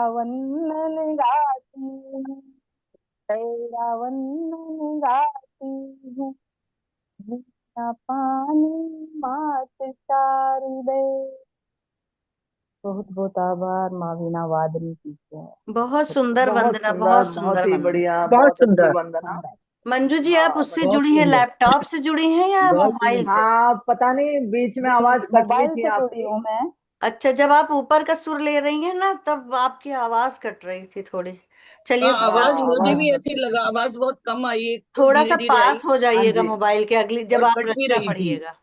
वंदन गाती हूँ, तेरा वंदन गाती हूँ। मीठा पानी मात शारदे। बहुत बहुत आभार माँ वीणा वादनी की बहुत जय। सुंदर बहुत वंदना, सुंदर, बहुत बहुत सुंदर ही वंदना। बढ़िया, बहुत बहुत अच्छी सुंदर। वंदना। मंजू जी, आप हाँ, उससे बढ़िया। बहुत जुड़ी हैं, सुंदर। लैपटॉप से जुड़ी हैं या बहुत मोबाइल सुंदर। से? हाँ, पता नहीं बीच में आवाज जी कट रही मोबाइल थी से जुड़ी आपकी। हूँ मैं। अच्छा, जब आप ऊपर का सुर ले रही हैं ना, तब आपकी आवाज कट रही थी थोड़ी। चलिए हाँ, कोई बात आवाज हाँ, मुझे आवाज भी कट ऐसी लगा, आवाज बहुत कम आई, एक तो थोड़ा धीरे सा धीरे आई पास हो हाँ जाइएगा जी। मोबाइल के, अगली जब और आप कट भी रचना रही थी। पढ़िएगा।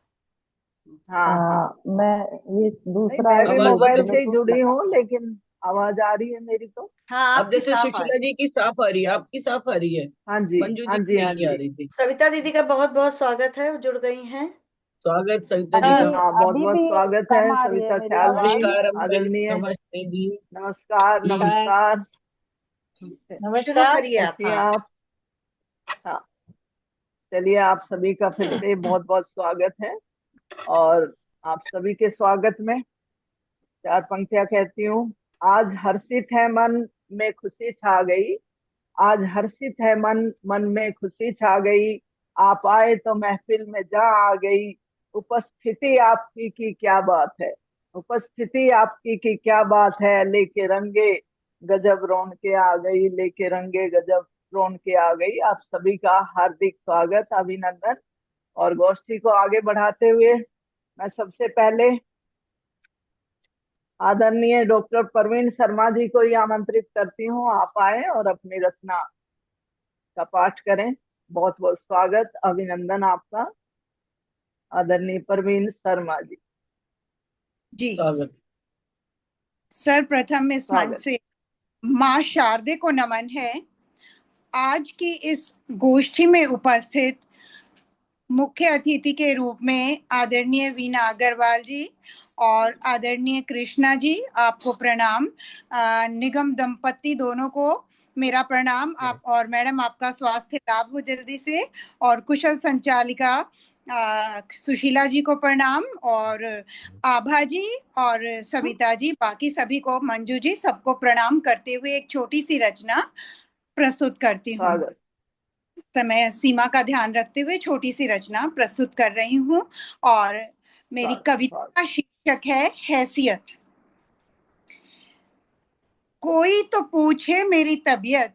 हाँ हाँ। मैं ये नहीं, दूसरा मैं भी इसमें आवाज बहुत मोबाइल कम। से ही ब्लूटूथ जुड़ी लगा। हूँ, लेकिन आवाज आ रही है मेरी तो। हाँ, अब आपकी जैसे साफ आ सुशीला रही। जी की साफ आ रही है, आपकी साफ आ रही है। हाँ जी, मंजू जी हाँ की जी, हाँ नहीं आ जी। रही थी। सविता दीदी का बहुत बहुत स्वागत है, वो जुड़ गई हैं। स्वागत सविता जी अभी का। हाँ, बहुत अभी बहुत भी स्वागत कम है आ रही है सविता मेरी सयाल जी। आवाज। नमस्कार अम्बा जी, आदरणीय। नमस्ते जी। नमस्कार, हम्म। नमस्कार। शुरू नमस्कार। करिए आप। कैसी हैं हाँ। आप? हाँ, चलिए, आप सभी का फिर से बहुत बहुत स्वागत है। और आप सभी के स्वागत में चार पंक्तियां कहती हूँ। आज हर्षित है मन, में खुशी छा गई। आज हर्षित है मन, मन में खुशी छा गई। आप आए तो महफिल में जा आ गई। उपस्थिति आपकी की क्या बात है। उपस्थिति आपकी की क्या बात है। लेके रंगे गजब रौन के आ गई। लेके रंगे गजब रौन के आ गई। आप सभी का हार्दिक स्वागत, अभिनंदन। और गोष्ठी को आगे बढ़ाते हुए मैं सबसे पहले आदरणीय डॉक्टर परवीन शर्मा जी को ही आमंत्रित करती हूँ, आप आए और अपनी रचना का पाठ करें। बहुत बहुत स्वागत, अभिनंदन आपका, आदरणीय परवीन शर्मा जी। जी। स्वागत। सर्वप्रथम इस मंच स्वागत। से माँ शारदे को नमन है। आज की इस गोष्ठी में उपस्थित मुख्य अतिथि के रूप में आदरणीय वीणा अग्रवाल जी और आदरणीय कृष्णा जी, आपको प्रणाम। निगम दंपति दोनों को मेरा प्रणाम। आप और मैडम, आपका स्वास्थ्य लाभ हो जल्दी से। और कुशल संचालिका सुशीला जी को प्रणाम। और आभा जी और सविता जी, बाकी सभी को, मंजू जी, सबको प्रणाम करते हुए एक छोटी सी रचना प्रस्तुत करती हूँ। स्वागत। समय सीमा का ध्यान रखते हुए छोटी सी रचना प्रस्तुत कर रही हूँ। और मेरी स्वागत। कविता स्वागत। का शीर्षक है हैसियत। कोई तो पूछे मेरी तबीयत,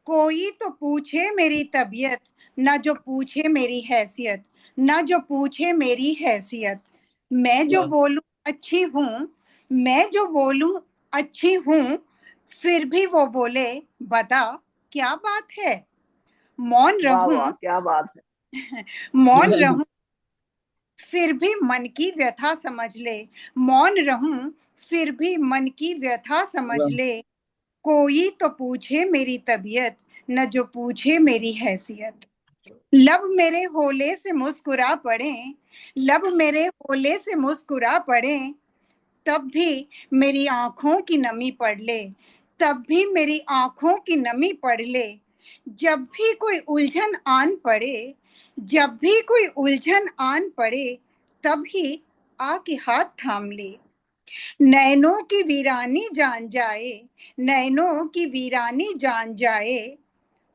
कोई तो पूछे मेरी तबीयत, न जो पूछे मेरी हैसियत, न जो पूछे मेरी हैसियत। मैं जो वाह। बोलूं अच्छी हूँ, मैं जो बोलूं अच्छी हूँ, फिर भी वो बोले बता क्या बात है। मौन वाह रहूं, वाह, क्या बात है। मौन रहूं, फिर भी मन की व्यथा समझ ले। मौन रहूं, फिर भी मन की व्यथा समझ वाह। ले। कोई तो पूछे मेरी तबीयत, न जो पूछे मेरी हैसियत। लब मेरे होले से मुस्कुरा पड़े, लब मेरे होले से मुस्कुरा पड़े, तब भी मेरी आंखों की नमी पड़ ले, तब भी मेरी आंखों की नमी पड़ ले। जब भी कोई उलझन आन पड़े, जब भी कोई उलझन आन पड़े, तब ही आके हाथ थाम ले। नैनों की वीरानी जान जाए, नैनों की वीरानी जान जाए,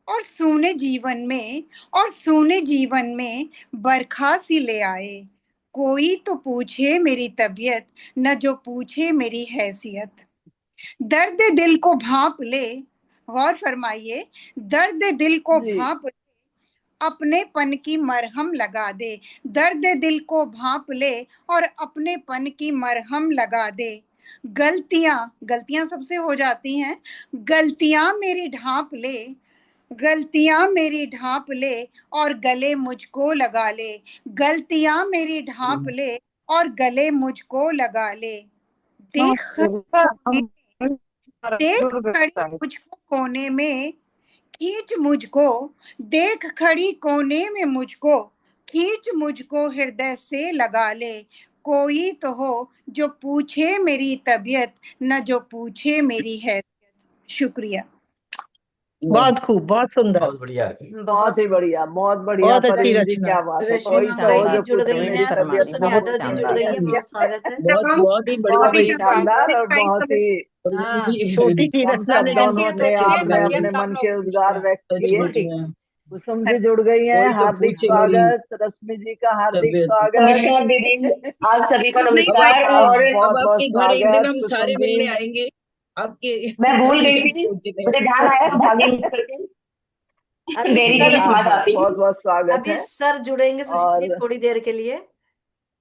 और सूने जीवन में, और सूने जीवन में बरखा सी ले आए। कोई तो पूछे मेरी तबीयत, न जो पूछे मेरी हैसियत। दर्द दिल को भांप ले, गौर फरमाइए, दर्द दिल को जी। भांप ले, अपने पन की मरहम लगा दे। दर्द दिल को भांप ले और अपने पन की मरहम लगा दे। गलतियां, गलतियां सबसे हो जाती हैं, गलतियां मेरी ढांप ले, गलतियां मेरी ढांप ले और गले मुझको लगा ले। गलतियां मेरी ढांप ले और गले मुझको लगा ले। देख खड़ी कोने, देख खड़ी मुझको कोने में, खींच मुझको, देख खड़ी कोने में मुझको, खींच मुझको हृदय से लगा ले। कोई तो हो जो पूछे मेरी तबीयत, न जो पूछे मेरी हैसियत। शुक्रिया। बहुत खूब, बहुत सुंदर। बहुत बढ़िया। बहुत ही बढ़िया, बहुत बढ़िया। बहुत अच्छी परवीन जी, रचना। क्या बात है, रश्मि कोई तो हो मंगाई जी जो जुड़ पूछे गई मेरी हैं, तबीयत कुसुम बहुत यादव जी जुड़ शानदार गई है हैं, क्या? बहुत स्वागत है। बहुत ही बढ़िया बहुत ही भाई। शानदार और बहुत ही हाँ छोटी सी कम रचना शब्दों लेकिन बहुत में अच्छी आपने रचना अपने लगी। मन के उद्गार व्यक्त सच किए। पूछ रहे हैं। कुसुम जी जुड़ गई हैं, कोई तो हार्दिक पूछे मेरी स्वागत। रश्मि जी का हार्दिक तबीयत। स्वागत। नमस्कार दीदी, आप सभी को अब नमस्कार। आपका और बहुत अब बहुत आपके घर एक दिन स्वागत हम कुसुम सारे जी। मिलने आएंगे आपके मैं भूल गई तबीयत थी, पूछने। मुझे ध्यान आया तो भागी नहीं करके, अभी देरी सर देरी क्षमा चाहती हूँ। बहुत बहुत स्वागत अभी है। सर जुड़ेंगे सुशील जी और थोड़ी देर के लिए,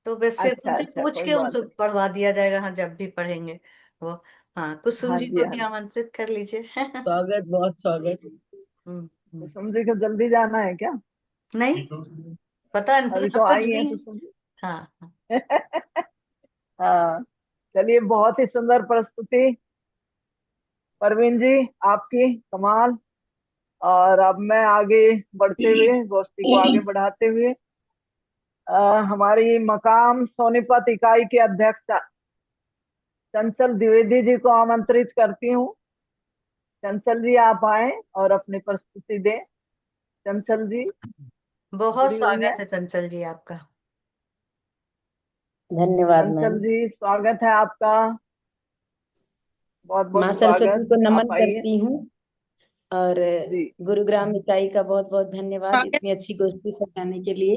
तो बस फिर अच्छा उनसे अच्छा, पूछ कोई के बात उनसे नहीं। पढ़वा दिया जाएगा, हाँ जब भी पढ़ेंगे वो। हाँ, कुसुम हाँ जी जी, को हाँ भी जी। आमंत्रित कर लीजिए। स्वागत, बहुत स्वागत। हम्म। कुसुम जी को जल्दी जाना है क्या? नहीं, पता अभी नहीं, तो अब तो आई जुड़ी हैं है। कुसुम जी। हाँ हाँ। हाँ, चलिए, बहुत ही सुंदर प्रस्तुति परवीन जी आपकी, कमाल। और अब मैं आगे बढ़ते हुए, गोष्ठी को आगे बढ़ाते हुए, हमारी मकाम सोनीपत इकाई के अध्यक्ष चंचल द्विवेदी जी को आमंत्रित करती हूँ। चंचल जी, आप आए और अपनी प्रस्तुति दें। चंचल जी बहुत जुड़ी हुई स्वागत है। है चंचल जी आपका। धन्यवाद चंचल मैम। जी, स्वागत है आपका, बहुत बहुत माँ सरस्वती स्वागत। को नमन आप आइए करती हूँ और जी। गुरुग्राम इकाई का बहुत बहुत धन्यवाद इतनी अच्छी गोष्ठी सजाने के लिए।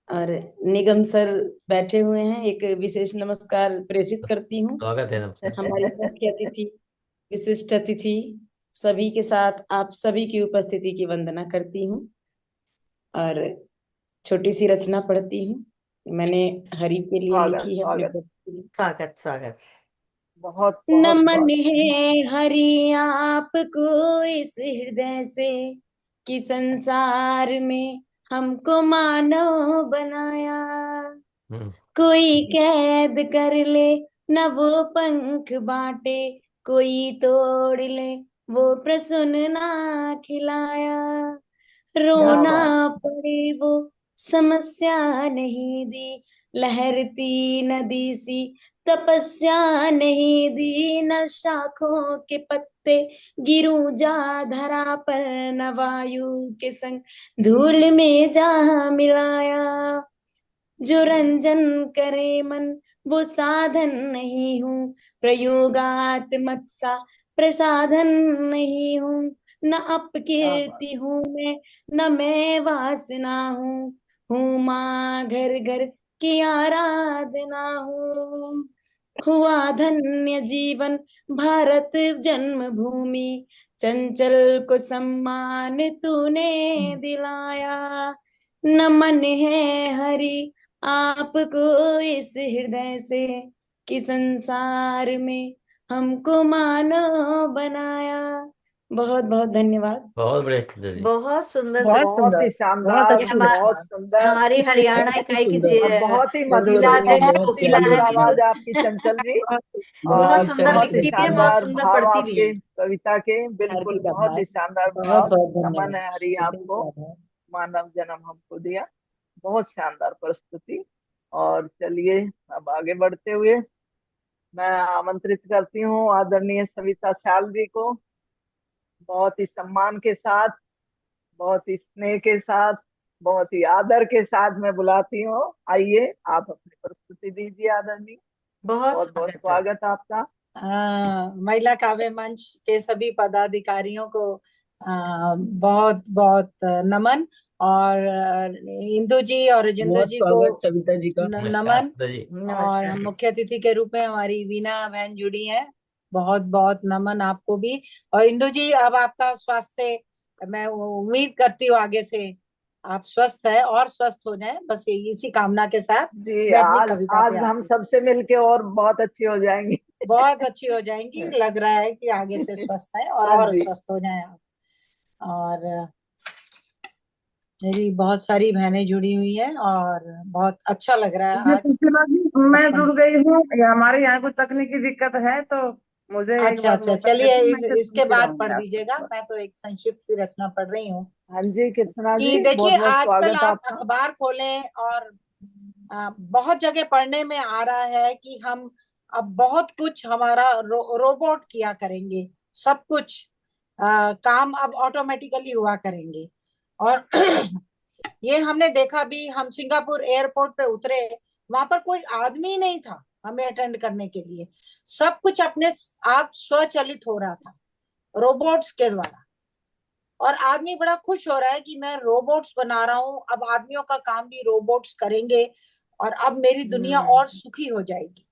और निगम सर बैठे हुए हैं, एक विशेष नमस्कार प्रेषित करती हूँ। स्वागत है नमस्कार। हमारी मुख्य अतिथि, विशिष्ट अतिथि सभी के साथ आप सभी की उपस्थिति की वंदना करती हूँ और छोटी सी रचना पढ़ती हूँ। मैंने हरि के लिए स्वागत लिखी है, अपने स्वागत प्रभु के लिए। स्वागत स्वागत। बहुत बहुत नमन स्वागत। है हरि आपको इस हृदय से कि संसार में हमको मानव बनाया। कोई कैद कर ले न वो पंख बांटे, कोई तोड़ ले वो प्रसून ना खिलाया। रोना पड़े वो समस्या नहीं दी, लहरती नदी सी तपस्या नहीं दी। न शाखों के पत्ते गिरूं जा धरा पर, न वायु के संग धूल में जा मिलाया। जो रंजन करे मन वो साधन नहीं हूँ, प्रयोगात्मक सा प्रसाधन नहीं हूँ। न अपकीर्ति हूँ मैं, न मैं वासना हूँ माँ घर घर की आराधना हूँ। हुआ धन्य जीवन भारत जन्मभूमि, चंचल को सम्मान तूने दिलाया। नमन है हरि आपको इस हृदय से कि संसार में हमको मानव बनाया। बहुत बहुत धन्यवाद। बहुत बढ़िया जी। बहुत सुंदर से। बहुत बहुत सुंदर, ही बहुत शानदार, अच्छी बहुत रचना। सुंदर हमारी हरियाणा बहुत ही इकाई की सुंदर, और बहुत ही मधुर, कोकिला जो है, बहुत कोकिला मधुर है प्यारी रचना। आवाज बिल्कुल। आपकी चंचल जी। बहुत और सुंदर बहुत ही लिखती भी है, बहुत शानदार सुंदर भाव पढ़ती भी आपके है। कविता के, बिल्कुल हार्दिक बहुत आभार, ही शानदार बहुत भाव। बहुत नमन धन्यवाद, है हरि आपको, बहुत आभार। मानव जन्म हमको दिया। बहुत शानदार प्रस्तुति। और चलिए, अब आगे बढ़ते हुए मैं आमंत्रित करती हूँ आदरणीय सविता श्याल जी को। बहुत ही सम्मान के साथ, बहुत ही स्नेह के साथ, बहुत ही आदर के साथ मैं बुलाती हूँ। आइए, आप अपनी प्रस्तुति दीजिए आदरणीय। बहुत बहुत बहुत स्वागत है। स्वागत आपका। महिला काव्य मंच के सभी पदाधिकारियों को बहुत बहुत नमन, और इंदु जी और राजेंद्र बहुत जी को स्वागत सविता जी का। नमस्कार नमन। जी। और नमस्कार। मुख्य अतिथि के रूप में हमारी वीना बहन जुड़ी हैं, बहुत बहुत नमन आपको भी। और इंदु जी, अब आपका स्वास्थ्य, मैं उम्मीद करती हूँ आगे से आप स्वस्थ है और स्वस्थ हो जाएं, बस इसी कामना के साथ जी, मैं अपनी आज कविता पे आज हम आती हूँ। सबसे मिलके और बहुत अच्छी हो जाएंगी। बहुत अच्छी हो जाएंगी, लग रहा है कि आगे से स्वस्थ है हाँ और जी। स्वस्थ हो जाएं आप। और मेरी बहुत सारी बहनें जुड़ी हुई हैं और बहुत अच्छा लग रहा है आज। मैं जुड़ गई हूँ, हमारे यहाँ कुछ तकनीकी दिक्कत है, तो मुझे एक अच्छा बार अच्छा, मौका चलिए देते, मैं फिर इसके सुनती बाद पढ़ रहूंगी आपको। दीजिएगा। मैं तो एक संक्षिप्त सी रचना पढ़ रही हूँ हाँ जी, कृष्णा कि जी, बहुत देखिए, बहुत आजकल स्वागत आप आपका। अखबार खोलें और बहुत जगह पढ़ने में आ रहा है कि हम अब बहुत कुछ हमारा रोबोट किया करेंगे, सब कुछ काम अब ऑटोमेटिकली हुआ करेंगे। और ये हमने देखा भी, हम सिंगापुर एयरपोर्ट पे उतरे, वहां पर कोई आदमी ही नहीं था हमें अटेंड करने के लिए, सब कुछ अपने आप स्वचालित हो रहा था रोबोट्स के द्वारा। और आदमी बड़ा खुश हो रहा है कि मैं रोबोट्स बना रहा हूँ, अब आदमियों का काम भी रोबोट्स करेंगे और अब मेरी दुनिया और सुखी हो जाएगी।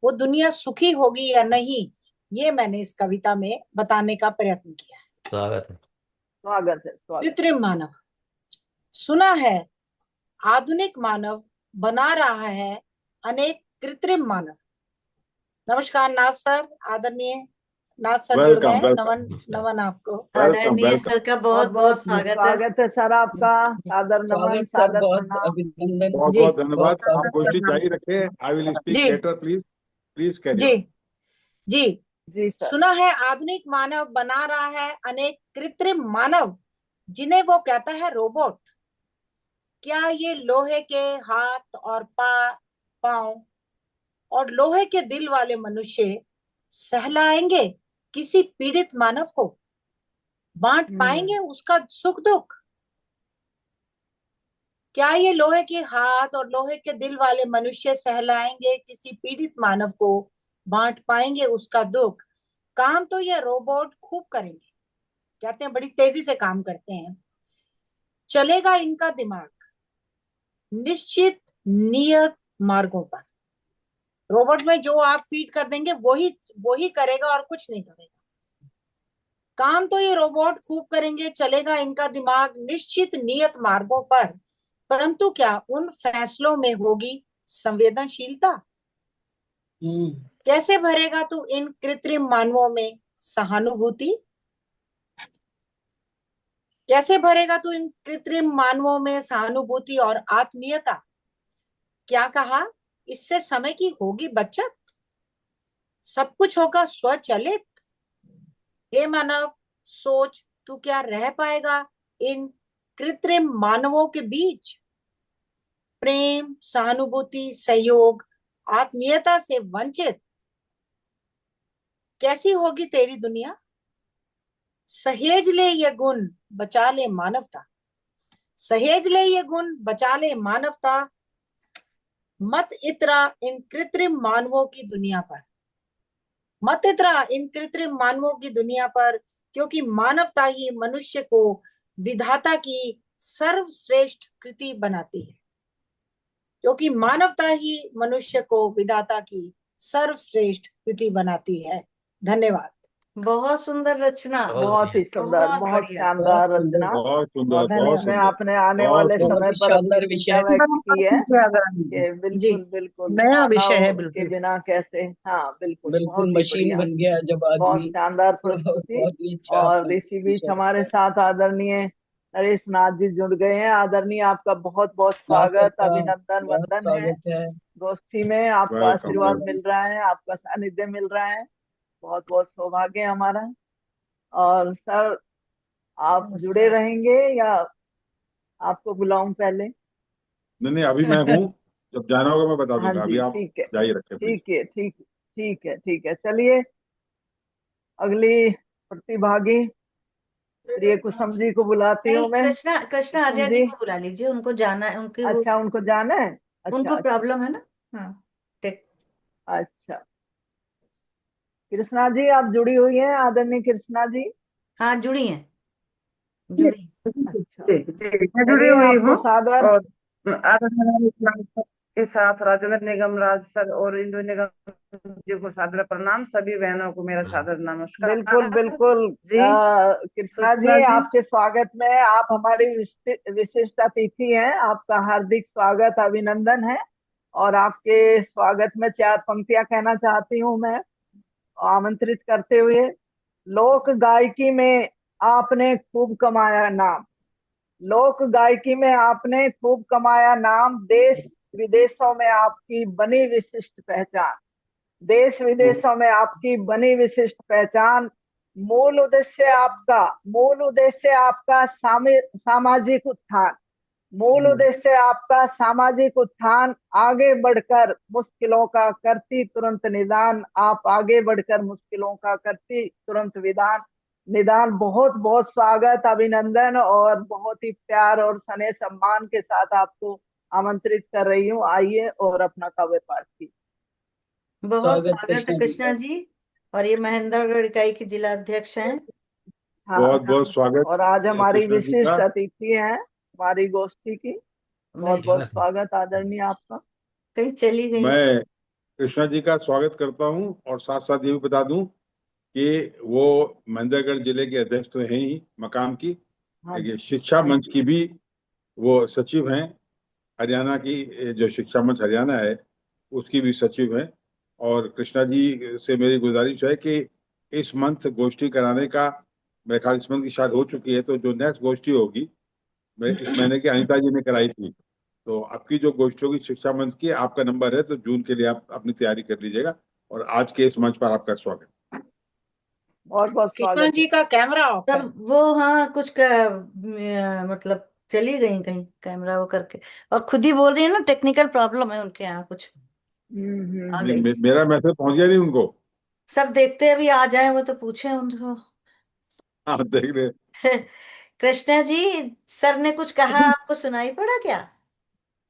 वो दुनिया सुखी होगी या नहीं, ये मैंने इस कविता में बताने का प्रयत्न किया है। स्वागत है। स्वागत है, स्वागत। कृत्रिम मानव। सुना है आधुनिक मानव बना रहा है अनेक कृत्रिम मानव। नमस्कार नाथ सर, आदरणीय नाथ सर जुड़ गए। नमन, नमन आपको। आदरणीय सर का बहुत बहुत स्वागत है। स्वागत है सर आपका, सादर नमन, स्वागत सर, सादर बहुत प्रणाम। अभिनंदन। बहुत जी। बहुत धन्यवाद। आप स्वागत गोष्ठी सर। जारी रखें। आई विल स्पीक जी। लेटर, प्लीज प्लीज कैरी जी ऑन। जी जी सर। सुना है आधुनिक मानव बना रहा है अनेक कृत्रिम मानव, जिन्हें वो कहता है रोबोट। क्या ये लोहे के हाथ और पांव और लोहे के दिल वाले मनुष्य सहलाएंगे किसी पीड़ित मानव को, बांट पाएंगे उसका सुख दुख? क्या ये लोहे के हाथ और लोहे के दिल वाले मनुष्य सहलाएंगे किसी पीड़ित मानव को, बांट पाएंगे उसका दुख? काम तो ये रोबोट खूब करेंगे, कहते हैं बड़ी तेजी से काम करते हैं। चलेगा इनका दिमाग निश्चित नियत मार्गों पर। रोबोट में जो आप फीड कर देंगे वही करेगा और कुछ नहीं करेगा। काम तो ये रोबोट खूब करेंगे, चलेगा इनका दिमाग निश्चित नियत मार्गों पर, परंतु क्या उन फैसलों में होगी संवेदनशीलता? कैसे भरेगा तू इन कृत्रिम मानवों में सहानुभूति? कैसे भरेगा तू इन कृत्रिम मानवों में सहानुभूति और आत्मीयता? क्या कहा, इससे समय की होगी बचत, सब कुछ होगा स्वचालित। हे मानव, सोच तू क्या रह पाएगा इन कृत्रिम मानवों के बीच? प्रेम, सहानुभूति, सहयोग, आत्मीयता से वंचित कैसी होगी तेरी दुनिया? सहेज ले ये गुण, बचा ले मानवता। सहेज ले ये गुण, बचा ले मानवता। मत इतरा इन कृत्रिम मानवों की दुनिया पर। मत इतरा इन कृत्रिम मानवों की दुनिया पर, क्योंकि मानवता ही मनुष्य को विधाता की सर्वश्रेष्ठ कृति बनाती है। क्योंकि मानवता ही मनुष्य को विधाता की सर्वश्रेष्ठ कृति बनाती है। धन्यवाद। बहुत सुंदर रचना। बहुत ही सुंदर, बहुत बहुत बढ़िया। शानदार बहुत सुंदर। रचना। बहुत सुंदर, और बहुत में सुंदर। आपने आने बहुत वाले सुंदर। समय बहुत पर अपनी शानदार चिंता विषय। व्यक्त की है कि जी। बिल्कुल बिल्कुल नया विषय है, मानव बिल्कुल। के बिना कैसे। हाँ बिल्कुल, बिल्कुल बहुत ही मशीन बढ़िया, बन गया जब बहुत आदमी। शानदार प्रस्तुति। बहुत ही अच्छा और आपने इसी बीच विषय हमारे बताया। साथ आदरणीय नरेश नाथ जी जुड़ गए हैं। आदरणीय आपका बहुत बहुत नाथ सर स्वागत, का अभिनंदन, बहुत वंदन है। स्वागत है। गोष्ठी में आपका वेलकम आशीर्वाद वेलकम। मिल रहा है, आपका सानिध्य मिल रहा है, बहुत बहुत सौभाग्य है हमारा। और सर, आप जुड़े नमस्कार। रहेंगे या आपको बुलाऊं पहले? नहीं नहीं, अभी मैं हूँ, जब जाना होगा मैं बता हाँ दूंगा। अभी जी, आप ठीक है, जारी रखें प्लीज। ठीक है, ठीक है, ठीक है। चलिए अगली प्रतिभागी प्रिय कुसुम जी को बुलाती नहीं, हूँ मैं। कृष्णा कृष्णा कुसुम आर्या जी जी, को बुला लीजिए, उनको जाना है, उनकी वो अच्छा उनको जाना है। अच्छा उनको अच्छा प्रॉब्लम है ना। हाँ, ठीक। अच्छा। कृष्णा जी आप जुड़ी हुई हैं, आदरणीय कृष्णा जी? हाँ, जुड़ी हैं, जुड़ी। अच्छा, जी जी, मैं जुड़ी चलिए हुई आपको हूँ। सादर। और आदरणीय इस्लाम सर के साथ राजेंद्र निगम राज सर और इंदु निगम जी को सादर प्रणाम। सभी बहनों को मेरा सादर बिल्कुल नमस्कार बिल्कुल। जी। कृष्णा सुषमा जी, जी, आपके स्वागत में, आप हमारी विशिष्ट अतिथि हैं, आपका हार्दिक स्वागत, अभिनंदन है। और आपके स्वागत में 4 पंक्तियां कहना चाहती हूँ मैं, आमंत्रित करते हुए। लोक गायकी में आपने खूब कमाया नाम। लोक गायकी में आपने खूब कमाया नाम। देश विदेशों में आपकी बनी विशिष्ट पहचान। देश विदेशों में आपकी बनी विशिष्ट पहचान। मूल उद्देश्य आपका सामाजिक उत्थान। मूल उद्देश्य आपका सामाजिक उत्थान। आगे बढ़कर मुश्किलों का करती तुरंत निदान। आप आगे बढ़कर मुश्किलों का करती तुरंत विदान निदान बहुत बहुत स्वागत, अभिनंदन और बहुत ही प्यार और स्नेह सम्मान के साथ आपको आमंत्रित कर रही हूँ। आइए और अपना काव्य पाठ कीजिए। बहुत स्वागत स्वागत है कृष्णा जी कृष्णा का। जी। और ये महेंद्रगढ़ इकाई के जिला अध्यक्ष हैं। हाँ, बहुत बहुत स्वागत और आज हमारी कृष्णा जी का। विशिष्ट अतिथि हैं हमारी गोष्ठी की। बहुत बहुत स्वागत आदरणीय आपका। कहीं चली गई? मैं कृष्णा जी का स्वागत करता हूं और साथ साथ ये भी बता दूं कि वो महेंद्रगढ़ जिले के अध्यक्ष तो हैं ही मकाम की, हाँ लेकिन जी, शिक्षा हाँ मंच जी। की भी वो सचिव हैं। हरियाणा की जो शिक्षा मंच हरियाणा है उसकी भी सचिव हैं। और कृष्णा जी से मेरी गुजारिश है कि इस मंथ गोष्ठी कराने का, मेरे ख्याल इस मंथ की शायद हो चुकी है, तो जो नेक्स्ट गोष्ठी होगी इस महीने की अनिता जी ने कराई थी, तो आपकी जो गोष्ठी होगी शिक्षा मंच की, आपका नंबर है, तो जून के लिए आप अपनी तैयारी कर लीजिएगा। और आज के इस मंच पर आपका स्वागत। बहुत बहुत कृष्णा स्वागत जी है। का कैमरा ऑफ सर है। वो हाँ कुछ मतलब चली गई कहीं कैमरा वो करके, और खुद ही बोल रही है ना, टेक्निकल प्रॉब्लम है उनके यहाँ कुछ। आ नहीं, गई। मेरा मैसेज पहुंच गया नहीं उनको। सर देखते अभी आ जाए वो तो पूछे उनको। आप देख रहे। कृष्णा जी, सर ने कुछ कहा आपको सुनाई पड़ा क्या?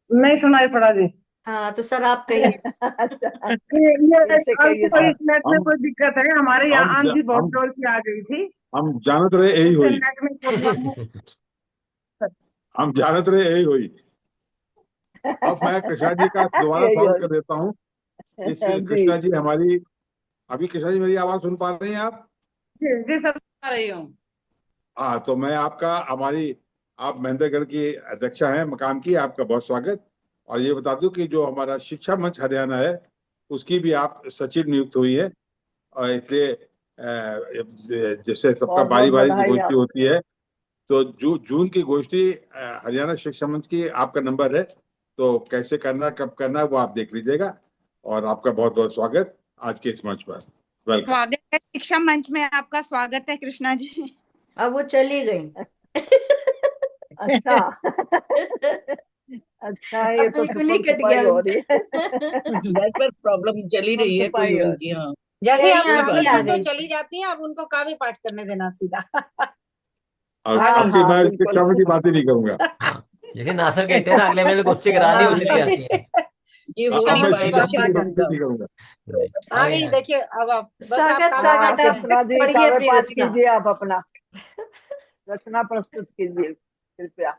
नहीं सुनाई पड़ा जी। हाँ तो सर आप कहिए। अच्छा, ये फिर से आज कहिए कोई सर। नेट में हम कोई दिक्कत है, हमारे हम यहाँ आंधी बहुत हम जोर की आ गई थी, हम जानत रहे यही उससे हुई। नेट में प्रॉब्लम है। हम जानत रहे यही हुई। अब मैं कृष्णा जी का दोबारा यही स्वागत और कर देता हूँ। इस जी, कृष्णा जी हमारी, अभी कृष्णा जी मेरी आवाज सुन पा रही हैं आप? जी सर आ रही हूँ। हाँ, तो मैं आपका, हमारी, आप महेंद्रगढ़ की अध्यक्षा हैं मकाम की, आपका बहुत स्वागत। और ये बता दूं कि जो हमारा शिक्षा मंच हरियाणा है उसकी भी आप सचिव नियुक्त हुई है। और इसलिए जैसे सबका बहुत बारी बहुत बारी से बधाई गोष्ठी आपको। होती है, तो जून की गोष्ठी हरियाणा शिक्षा मंच की, आपका नंबर है, तो कैसे करना कब करना वो आप देख लीजिएगा। और आपका बहुत बहुत स्वागत आज के इस मंच पर। वेलकम। स्वागत है शिक्षा मंच में, आपका स्वागत है कृष्णा जी। अब वो चली गई। अच्छा अच्छा, ये अब तो बिल्कुल ही छुपन कट गया छुपाई हो रही है। नेटवर्क प्रॉब्लम चली छुपन रही है कोई छुपाई हो उनकी। हाँ, जैसे यही आप कोई आपकी स्वागत बात आ कर नहीं। दो गई चली थी। जाती हैं, अब उनको काव्य पाठ करने देना सीधा। और आ हाँ अब गई की हाँ मैं बिल्कुल। शिक्षा में की बात ही नहीं करूंगा। हाँ, जैसे नासर कहते हैं ना, अगले महीने गोष्ठी करा दी, वो हाँ, चली जाती है। ये हो अब नहीं मैं समझ शिक्षा पाएगा में स्वागत की शिक्षा बात ही का। नहीं करूंगा। जी, आ आ गई गई। ना। देखिए अब आप बस आप स्वागत काव्य हाँ, स्वागत। पाठ आप में। कृष्णा जी पढ़िए काव्य अपनी पाठ रचना। कीजिए, आप अपना रचना प्रस्तुत कीजिए कृपया।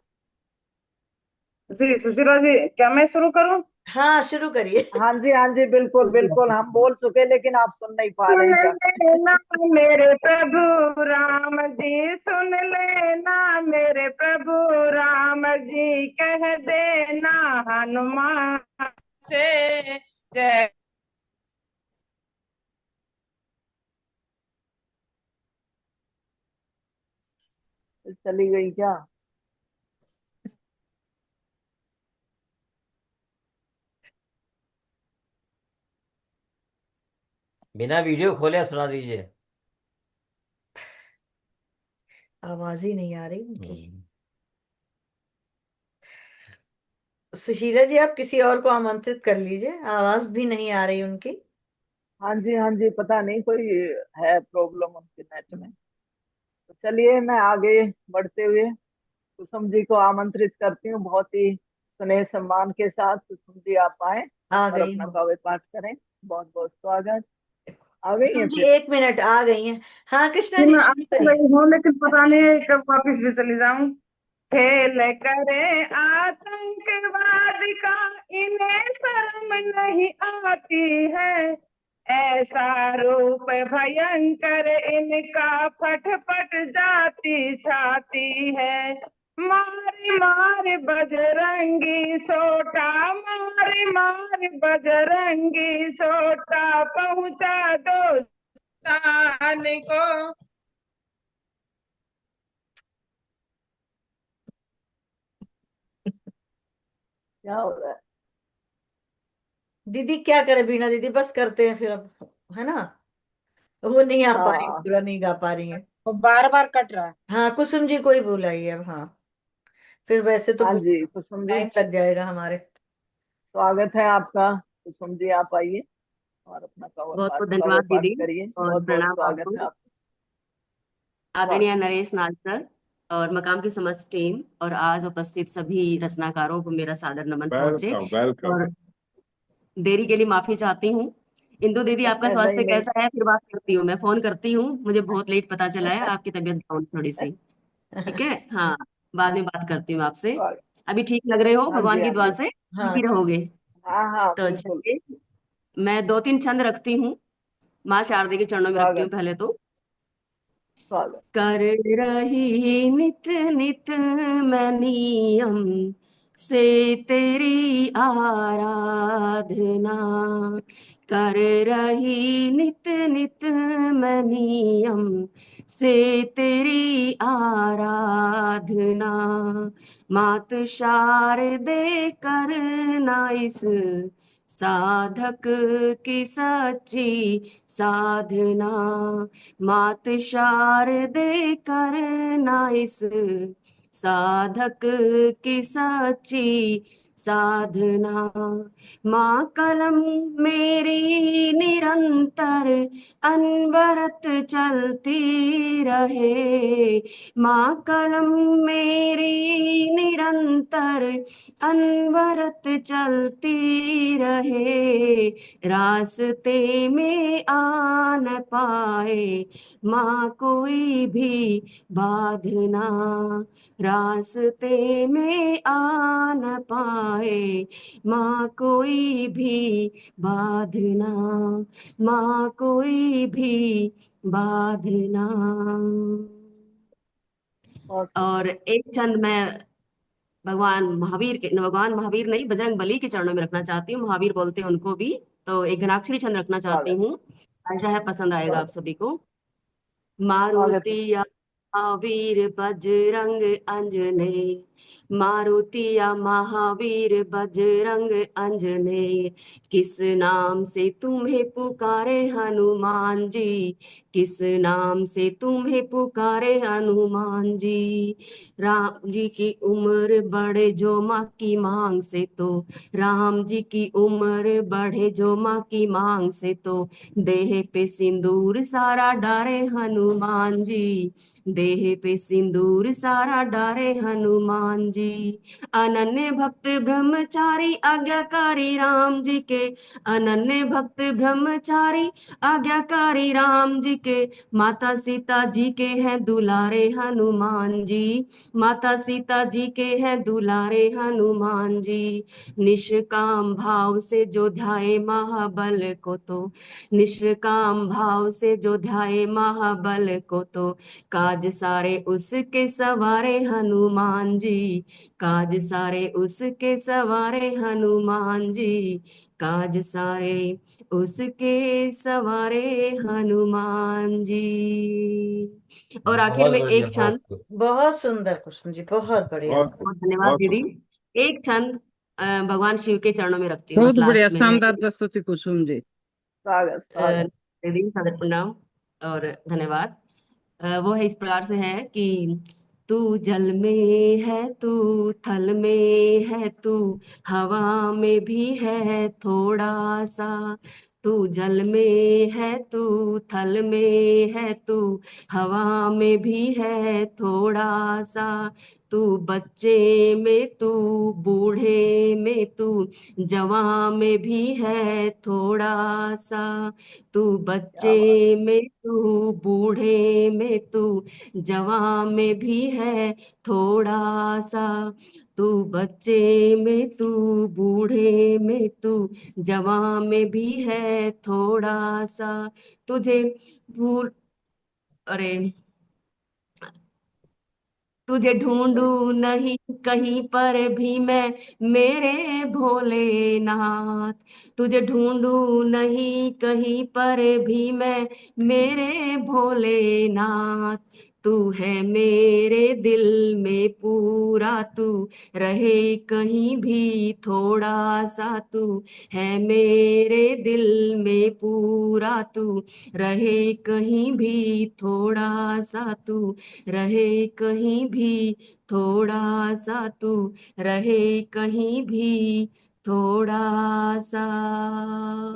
जी सुशीला जी, क्या मैं शुरू करूं? हाँ शुरू करिए। हाँ जी बिल्कुल बिल्कुल, हम बोल चुके लेकिन आप सुन नहीं पा सुन रहे हैं शायद। लेना मेरे प्रभु राम जी, सुन लेना मेरे प्रभु राम जी, कह देना हनुमान से जय। चली गई क्या? बिना वीडियो खोले सुना दीजिए। आवाज ही नहीं आ रही उनकी। हम्म। सुशीला जी आप किसी और को आमंत्रित कर लीजिए, आवाज भी नहीं आ रही उनकी। हाँ जी, पता नहीं कोई है प्रॉब्लम उनके नेट में। तो चलिए मैं आगे बढ़ते हुए कुसुम जी को आमंत्रित करती हूँ, बहुत ही स्नेह सम्मान के साथ। कुसुम जी आप आए आ और गई अपना हो? काव्य पाठ करें। बहुत बहुत स्वागत। आ गई है कुसुम जी फिर? 1 मिनट, आ गई हैं। हाँ कृष्णा जी जी मैं आ शुरू तो करिए। गई हूँ, लेकिन पता नहीं कब वापिस भी चली जाऊं। खेल करे आतंकवाद का इन्हें शर्म नहीं आती है, ऐसा रूप भयंकर इनका फटफट जाती छाती है। मारी मार बजरंगी सोटा, मारी मार बजरंगी सोटा, पहुंचा दो स्थान को। क्या हो रहा है? दीदी क्या करे, बीना दीदी बस करते हैं फिर अब, है ना। वो नहीं आ पा रही, हाँ पूरा नहीं गा पा रही है। वो बार बार कट रहा है। हाँ कुसुम जी को ही बुलाइए अब। हाँ फिर वैसे तो हाँ बहुत जी, कुसुम जी टाइम लग जाएगा हमारे। स्वागत है आपका। कुसुम जी आप आइए और अपना बहुत बहुत काव्य धन्यवाद पाठ दीदी, करिए। और बहुत बहुत प्रणाम स्वागत आपको। है आपका। आदरणीय नरेश नाथ सर और मकाम की समस्त टीम और आज उपस्थित सभी रचनाकारों को मेरा सादर नमन पहुंचे। Welcome welcome. और देरी के लिए माफी चाहती हूँ। इंदु दीदी, आपका नहीं स्वास्थ्य नहीं, कैसा है? फिर बात करती हूँ, मैं फोन करती हूँ। मुझे बहुत लेट पता चला है आपकी तबीयत डाउन थोड़ी सी। ठीक है, हाँ, बाद में बात करती हूँ आपसे। स्वागत। अभी ठीक लग रहे हो? हाँ भगवान जी, की हाँ दुआ जी। से ठीक हाँ ही ठीक। रहोगे। हाँ हाँ, तो बिल्कुल। चलिए, मैं 2-3 छंद रखती हूँ। माँ शारदे के चरणों में रखती हूँ स्वागत पहले तो। स्वागत। कर रही नित नित मैं नियम से तेरी आराधना, कर रही नित नित मैं नियम से तेरी आराधना। मात शारदे करना इस साधक की सच्ची साधना। मात शारदे करना इस साधक की सच्ची साधना। माँ कलम मेरी निरंतर अनवरत चलती रहे। माँ कलम मेरी निरंतर अनवरत चलती रहे। रास्ते में आ न पाए माँ कोई भी बाधना। रास्ते में आ न पाए माँ कोई भी बाधना। माँ कोई भी बाधना। बहुत और सुंदर। एक छंद मैं भगवान महावीर नहीं, बजरंग बली के चरणों में रखना चाहती हूँ। महावीर बोलते हैं उनको भी, तो एक घनाक्षरी छंद रखना चाहती स्वागत हूँ। आशा है पसंद आएगा आप स्वागत सभी को। स्वागत है। मारुतिया महावीर बजरंग अंजने, मारुतिया महावीर बजरंग अंजने, किस नाम से तुम्हें पुकारे हनुमान जी, किस नाम से तुम्हें पुकारे हनुमान जी। राम जी की उम्र बढ़े जो माँ की मांग से, तो राम जी की उम्र बढ़े जो माँ की मांग से, तो देह पे सिंदूर सारा डारे हनुमान जी, देह पे सिंदूर सारा डारे हनुमान जी। अनन्य भक्त ब्रह्मचारी आज्ञाकारी राम जी के, अनन्य भक्त ब्रह्मचारी आज्ञाकारी राम जी के, माता सीता जी के हैं दुलारे हनुमान जी, माता सीता जी के हैं दुलारे हनुमान जी। निष्काम भाव से जो ध्याए महाबल को, तो निष्काम भाव से जो ध्याए महाबल को, तो काज सारे उसके सवारे हनुमान जी, काज सारे उसके सवारे हनुमान जी, काज सारे उसके सवारे हनुमान जी। और आखिर बहुत में बढ़िया, एक छंद। बहुत सुंदर कुसुम जी, बहुत बढ़िया। बहुत बहुत धन्यवाद बहुत दीदी। खूब। एक छंद भगवान शिव के चरणों में रखती हूँ, बस बहुत बढ़िया, लास्ट में है। शानदार प्रस्तुति कुसुम जी। स्वागत स्वागत। दीदी सादर प्रणाम और धन्यवाद। वो है, इस प्रकार से है कि तू जल में है, तू थल में है, तू हवा में भी है थोड़ा सा। तू जल में है, तू थल में है, तू हवा में भी है थोड़ा सा। तू बच्चे में, तू बूढ़े में, तू जवां में भी है थोड़ा सा। तू क्या बात। बच्चे में, तू बूढ़े में, तू जवां में भी है थोड़ा सा। तू बच्चे में, तू बूढ़े में, तू जवां में भी है थोड़ा सा। तुझे भूल, अरे, तुझे ढूंढू नहीं कहीं पर भी मैं मेरे भोलेनाथ। तुझे ढूंढू नहीं कहीं पर भी मैं मेरे भोलेनाथ। तू है मेरे दिल में पूरा, तू रहे कहीं भी थोड़ा सा। तू है मेरे दिल में पूरा, तू रहे कहीं भी थोड़ा सा। तू रहे कहीं भी थोड़ा सा, तू रहे कहीं भी थोड़ा सा।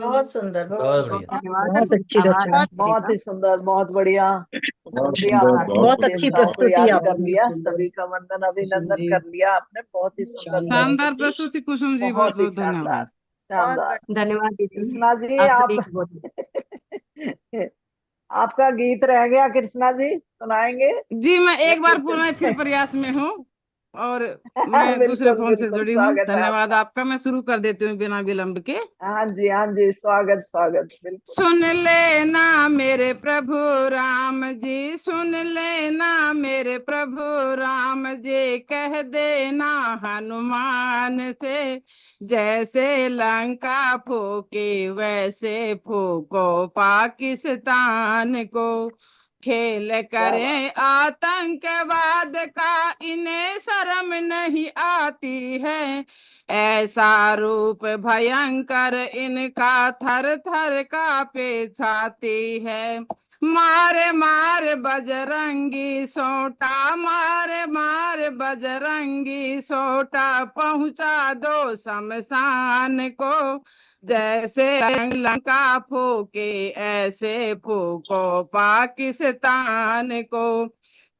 बहुत सुंदर, बहुत बहुत सुंदर। बढ़िया। धन्यवाद। बहुत अच्छी आभार रचना। सभी बहुत का। ही सुंदर, बहुत बढ़िया। बहुत सभी सुंदर, आपने बहुत बहुत सभी अच्छी देवताओं को प्रस्तुति याद कर आपने लिया, सुंदर सभी का वंदन अभिनंदन जी कर लिया आपने। बहुत ही सुंदर शानदार प्रस्तुति, प्रस्तुति कुसुम जी, बहुत बहुत ही बहुत धन्यवाद। शानदार, शानदार। धन्यवाद दीदी, कृष्णा जी आप आप सभी को बहुत आपका गीत रह गया, कृष्णा जी सुनाएंगे जी मैं या एक बार फिर पुनः फिर चले? प्रयास में हूँ और मैं दूसरे बिल्कुल फोन से बिल्कुल, जुड़ी हूँ। स्वागत है धन्यवाद आपका। आपका। मैं शुरू कर देती हूँ बिना विलंब के। हाँ जी, स्वागत स्वागत, बिल्कुल। सुन लेना मेरे प्रभु राम जी, सुन लेना मेरे प्रभु राम जी, कह देना हनुमान से, जैसे लंका फूकी वैसे फूको पाकिस्तान को। खेल क्या बात। करें आतंकवाद का, इन्हें शर्म नहीं आती है, ऐसा रूप भयंकर इनका थर थर कांपे छाती है। मारे मार बजरंगी सोटा, मारे मार बजरंगी सोटा, पहुंचा दो शमशान को, जैसे लंका फूके ऐसे फूको पाकिस्तान को।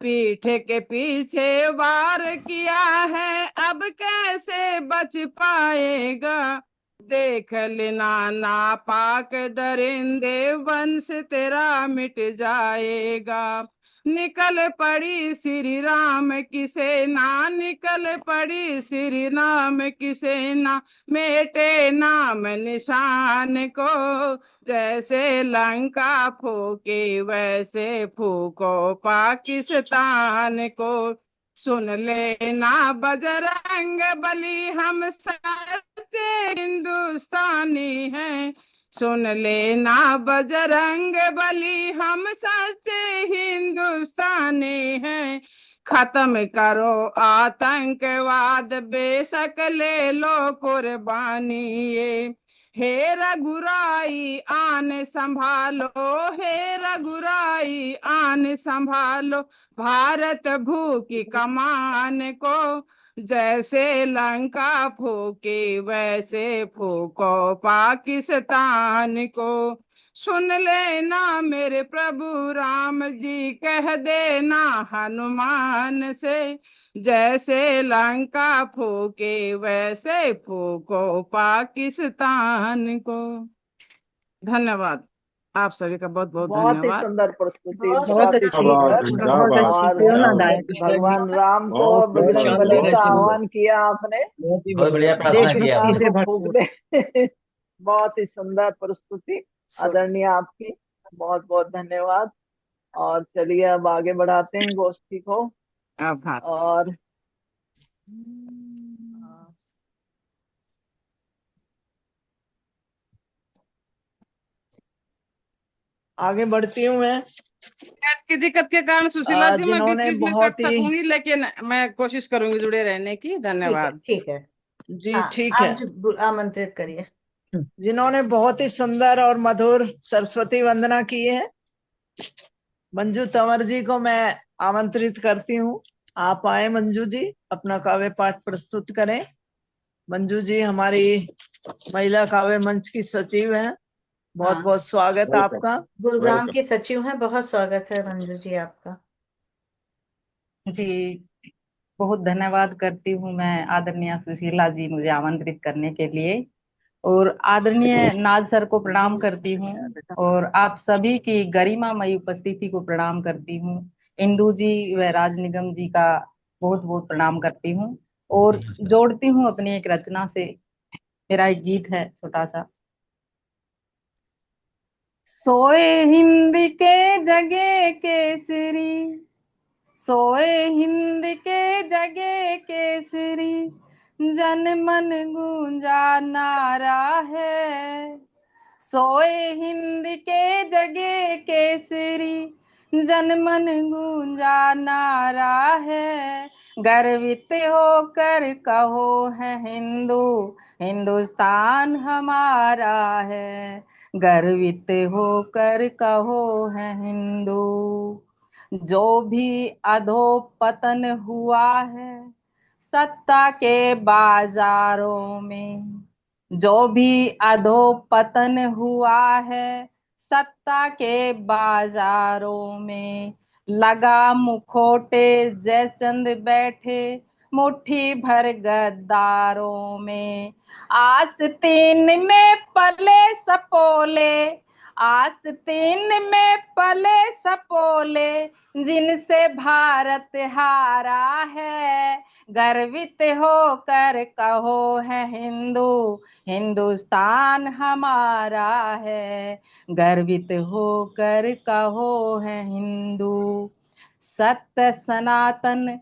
पीठ के पीछे वार किया है, अब कैसे बच पाएगा, देख लेना नापाक दरिंदे, वंश तेरा मिट जाएगा। निकल पड़ी श्री राम की सेना, निकल पड़ी श्री राम की सेना, मेटे नाम निशान को, जैसे लंका फूके वैसे फूको पाकिस्तान को। सुन लेना बजरंग बली, हम सच्चे हिंदुस्तानी हैं, सुन लेना बजरंग बली, हम सच्चे हिंदुस्तानी हैं। खत्म करो आतंकवाद, बेशक ले लो कुर्बानी ये, हे रघुराई आन संभालो, हे रघुराई आन संभालो, भारत भूखी कमान को, जैसे लंका फूके वैसे फूको पाकिस्तान को। सुन लेना मेरे प्रभु राम जी, कह देना हनुमान से, जैसे लंका फूके वैसे फूको पाकिस्तान को। धन्यवाद, आप सभी का बहुत बहुत बहुत ही धन्यवाद। सुंदर प्रस्तुति, बहुत बहुत बहुत ही अच्छी बात सुंदर। है, क्या बहुत बात अच्छी है, और क्या बात प्रेरणादायक कृष्णा जी। भगवान राम को बहुत बहुत बजरंग सुंदर, बली शानदार का बहुत अच्छी बात, आह्वान किया आपने, बहुत ही बहुत बढ़िया बढ़िया, प्रार्थना की पाकिस्तान देशभक्ति से को आपने। फूक भरपूर। दे। बहुत ही सुंदर प्रस्तुति, सु- आदरणीय आपकी, बहुत बहुत धन्यवाद। और चलिए अब आगे बढ़ाते हैं गोष्ठी को। आभार। और आगे बढ़ती हूँ मैं। नेट की दिक्कत के कारण सुशीला जी मैं बीच जिन्होंने बीच में बहुत कट ही, सकूंगी, लेकिन मैं कोशिश करूंगी जुड़े रहने की। धन्यवाद। ठीक है। जी हाँ, ठीक है, आप आमंत्रित करिए। जिन्होंने बहुत ही सुंदर और मधुर सरस्वती वंदना की है, मंजू तंवर जी को मैं आमंत्रित करती हूँ। आप आए मंजू जी, अपना काव्य पाठ प्रस्तुत करें। मंजू जी हमारी महिला काव्य मंच की सचिव हैं, बहुत हाँ, बहुत स्वागत वेलकम, आपका। गुरुग्राम वेलकम। की सचिव हैं, बहुत स्वागत है मंजू जी आपका। जी, बहुत धन्यवाद करती हूँ मैं आदरणीय सुशीला जी मुझे आमंत्रित करने के लिए, और आदरणीय नाज सर को प्रणाम करती हूँ, और आप सभी की गरिमामयी उपस्थिति को प्रणाम करती हूँ। इंदू जी व राज निगम जी का बहुत बहुत प्रणाम करती हूँ, और जोड़ती हूँ अपनी एक रचना से। मेरा एक गीत है छोटा सा। सोए हिंद के जगे केसरी, सोए हिंद के जगे केसरी, जन मन गूंजा नारा है। सोए हिंद के जगे केसरी, जन मन गूंजा नारा है। गर्वित होकर कहो है हिंदू, हिंदुस्तान हमारा है। गर्वित होकर कहो है हिंदू। जो भी अधोपतन हुआ है सत्ता के बाजारों में, जो भी अधोपतन हुआ है सत्ता के बाजारों में, लगा मुखोटे जयचंद बैठे मुट्ठी भर गद्दारों में। आस्तीन में पले सपोले, आस्तीन में पले सपोले, जिनसे भारत हारा है। गर्वित होकर कहो है हिंदू, हिंदुस्तान हमारा है। गर्वित होकर कहो है हिंदू। सत्य सनातन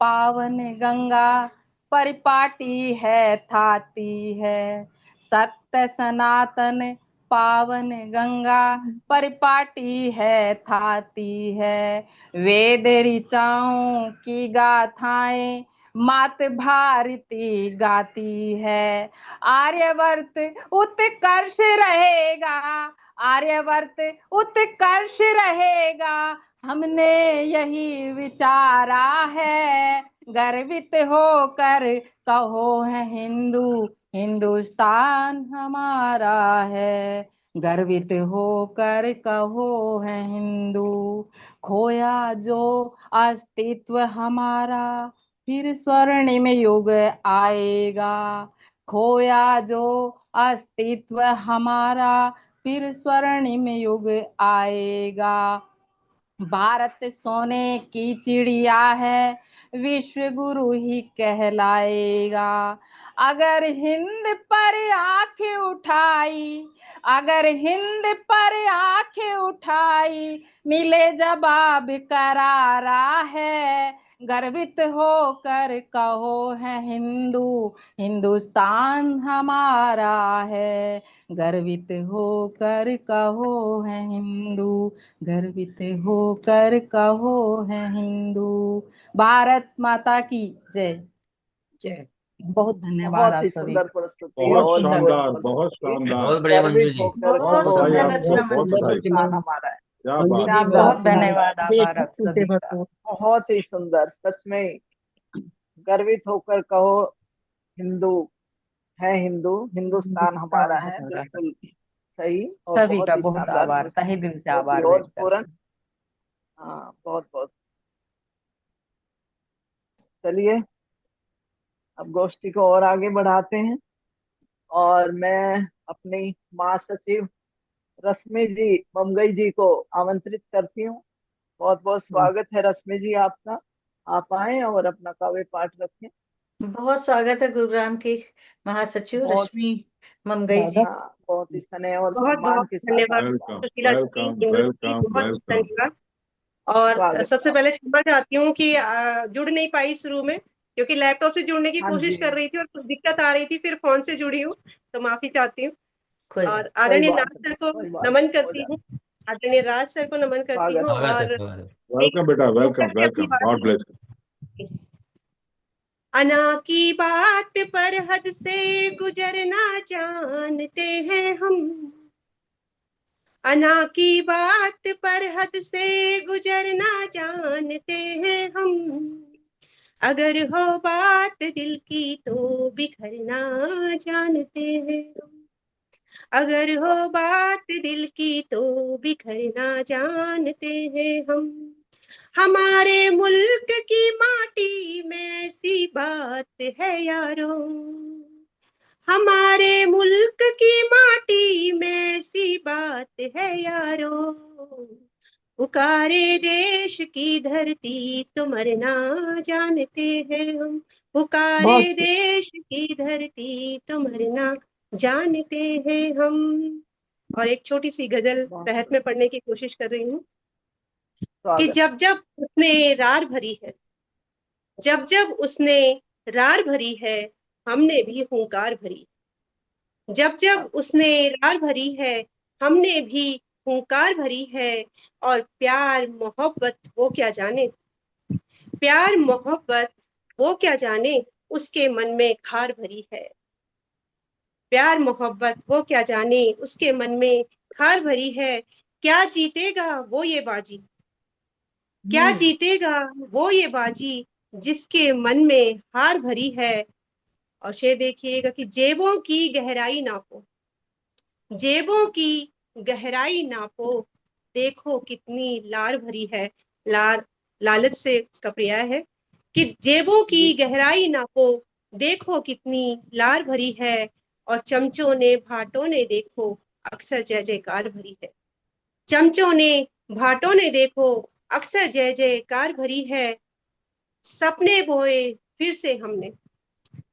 पावन गंगा परिपाटी है थाती है। सत्य सनातन पावन गंगा परिपाटी है थाती है। वेद ऋचाओं की गाथाएं मात भारती गाती है। आर्यवर्त उत्कर्ष रहेगा, आर्यवर्त उत्कर्ष रहेगा, हमने यही विचारा है। गर्वित होकर कहो है हिंदू, हिंदुस्तान हमारा है। गर्वित होकर कहो है हिंदू। खोया जो अस्तित्व हमारा फिर स्वर्णिम युग आएगा। खोया जो अस्तित्व हमारा फिर स्वर्णिम युग आएगा। भारत सोने की चिड़िया है, विश्व गुरु ही कहलाएगा। अगर हिंद पर आंख उठाई, अगर हिंद पर आंख उठाई, मिले जवाब करारा है। गर्वित होकर कहो है हिंदू, हिंदुस्तान हमारा है। गर्वित होकर कहो है हिंदू, गर्वित होकर कहो है हिंदू। भारत माता की जय। जय। बहुत धन्यवाद बहुत आप ही सभी सुंदर का। प्रस्तुति, बहुत बहुत शानदार, सुंदर बहुत प्रस्तुति। शानदार। बहुत बढ़िया मंजू गर्वित जी, होकर बहुत कहो सुंदर बधाई रचना आपको, बहुत मंजू जी। हिंदुस्तान हमारा है। क्या बात है। शानदार, बहुत शानदार, धन्यवाद आभार आप सभी का। बहुत ही सुंदर, सच में गर्वित होकर कहो हिंदू है, हिंदू हिंदुस्तान हमारा है। बिल्कुल सही और सभी बहुत का ही बहुत शानदार आभार, प्रस्तुति, तहे दिल से बहुत ही आभार और व्यक्त पूर्ण। करती हूँ। हाँ, बहुत बहुत। चलिए अब गोष्ठी को और आगे बढ़ाते हैं और मैं अपनी महासचिव रश्मि जी बमगई जी को आमंत्रित करती हूँ। बहुत बहुत स्वागत है रश्मि जी आपका। आप आए और अपना काव्य पाठ रखें। बहुत स्वागत है गुरुग्राम की महासचिव बहुत रश्मि ममगई जी। हाँ, बहुत ही स्नेह और बहुत सम्मान बहुत के साथ धन्यवाद वेलकम, सुशीला जी, वेलकम, इंदु जी, वेलकम, बहुत वेलकम। धन्यवाद। और स्वागत सबसे है पहले क्षमा चाहती हूँ कि जुड़ नहीं पाई शुरू में, क्योंकि लैपटॉप से जुड़ने की हाँ कोशिश जी, कर रही थी और कुछ दिक्कत आ रही थी, फिर फोन से जुड़ी हूँ, तो माफी चाहती हूँ। कोई और बात कोई आदरणीय बात नाथ नहीं, सर को कोई बात नमन नहीं, हो करती हूँ, जाए। आदरणीय राज सर को नमन करती स्वागत हूँ। है, स्वागत है, और स्वागत है। वेलकम बेटा, जो वेलकम, करके अपनी वेलकम, बात गॉड ब्लेस। अना की बात पर हद से गुजरना जानते हैं हम, अना की बात पर हद से गुजरना जानते हैं हम। अगर हो बात दिल की तो बिखरना जानते हैं हम। अगर हो बात दिल की तो बिखरना जानते हैं हम। हमारे मुल्क की माटी में ऐसी बात है यारों, हमारे मुल्क की माटी में ऐसी बात है यारों। पुकारे देश की धरती तो मरना जानते हैं हम। पुकारे देश की धरती तो मरना जानते हैं हम। और एक छोटी सी गजल तहत में पढ़ने की कोशिश कर रही हूँ कि स्वागत। जब जब उसने रार भरी है, जब जब उसने रार भरी है, हमने भी हुंकार भरी। जब जब उसने रार भरी है, हमने भी हुंकार भरी है। और प्यार मोहब्बत वो क्या जाने, प्यार मोहब्बत वो क्या जाने, उसके मन में खार भरी है। प्यार मोहब्बत वो क्या जाने, उसके मन में खार भरी है। क्या जीतेगा वो ये बाजी, क्या जीतेगा वो ये बाजी, जिसके मन में हार भरी है। और शेर देखिएगा कि जेबों की गहराई नापो, जेबों की गहराई नापो, देखो कितनी लार भरी है। लालच से इसका पर्याय है कि जेबों की जी गहराई नापो, देखो कितनी लार भरी है, और चमचों ने भाटों ने देखो अक्सर जय जयकार भरी है। चमचों ने भाटों ने देखो अक्सर जय जयकार भरी है। सपने बोए फिर से हमने,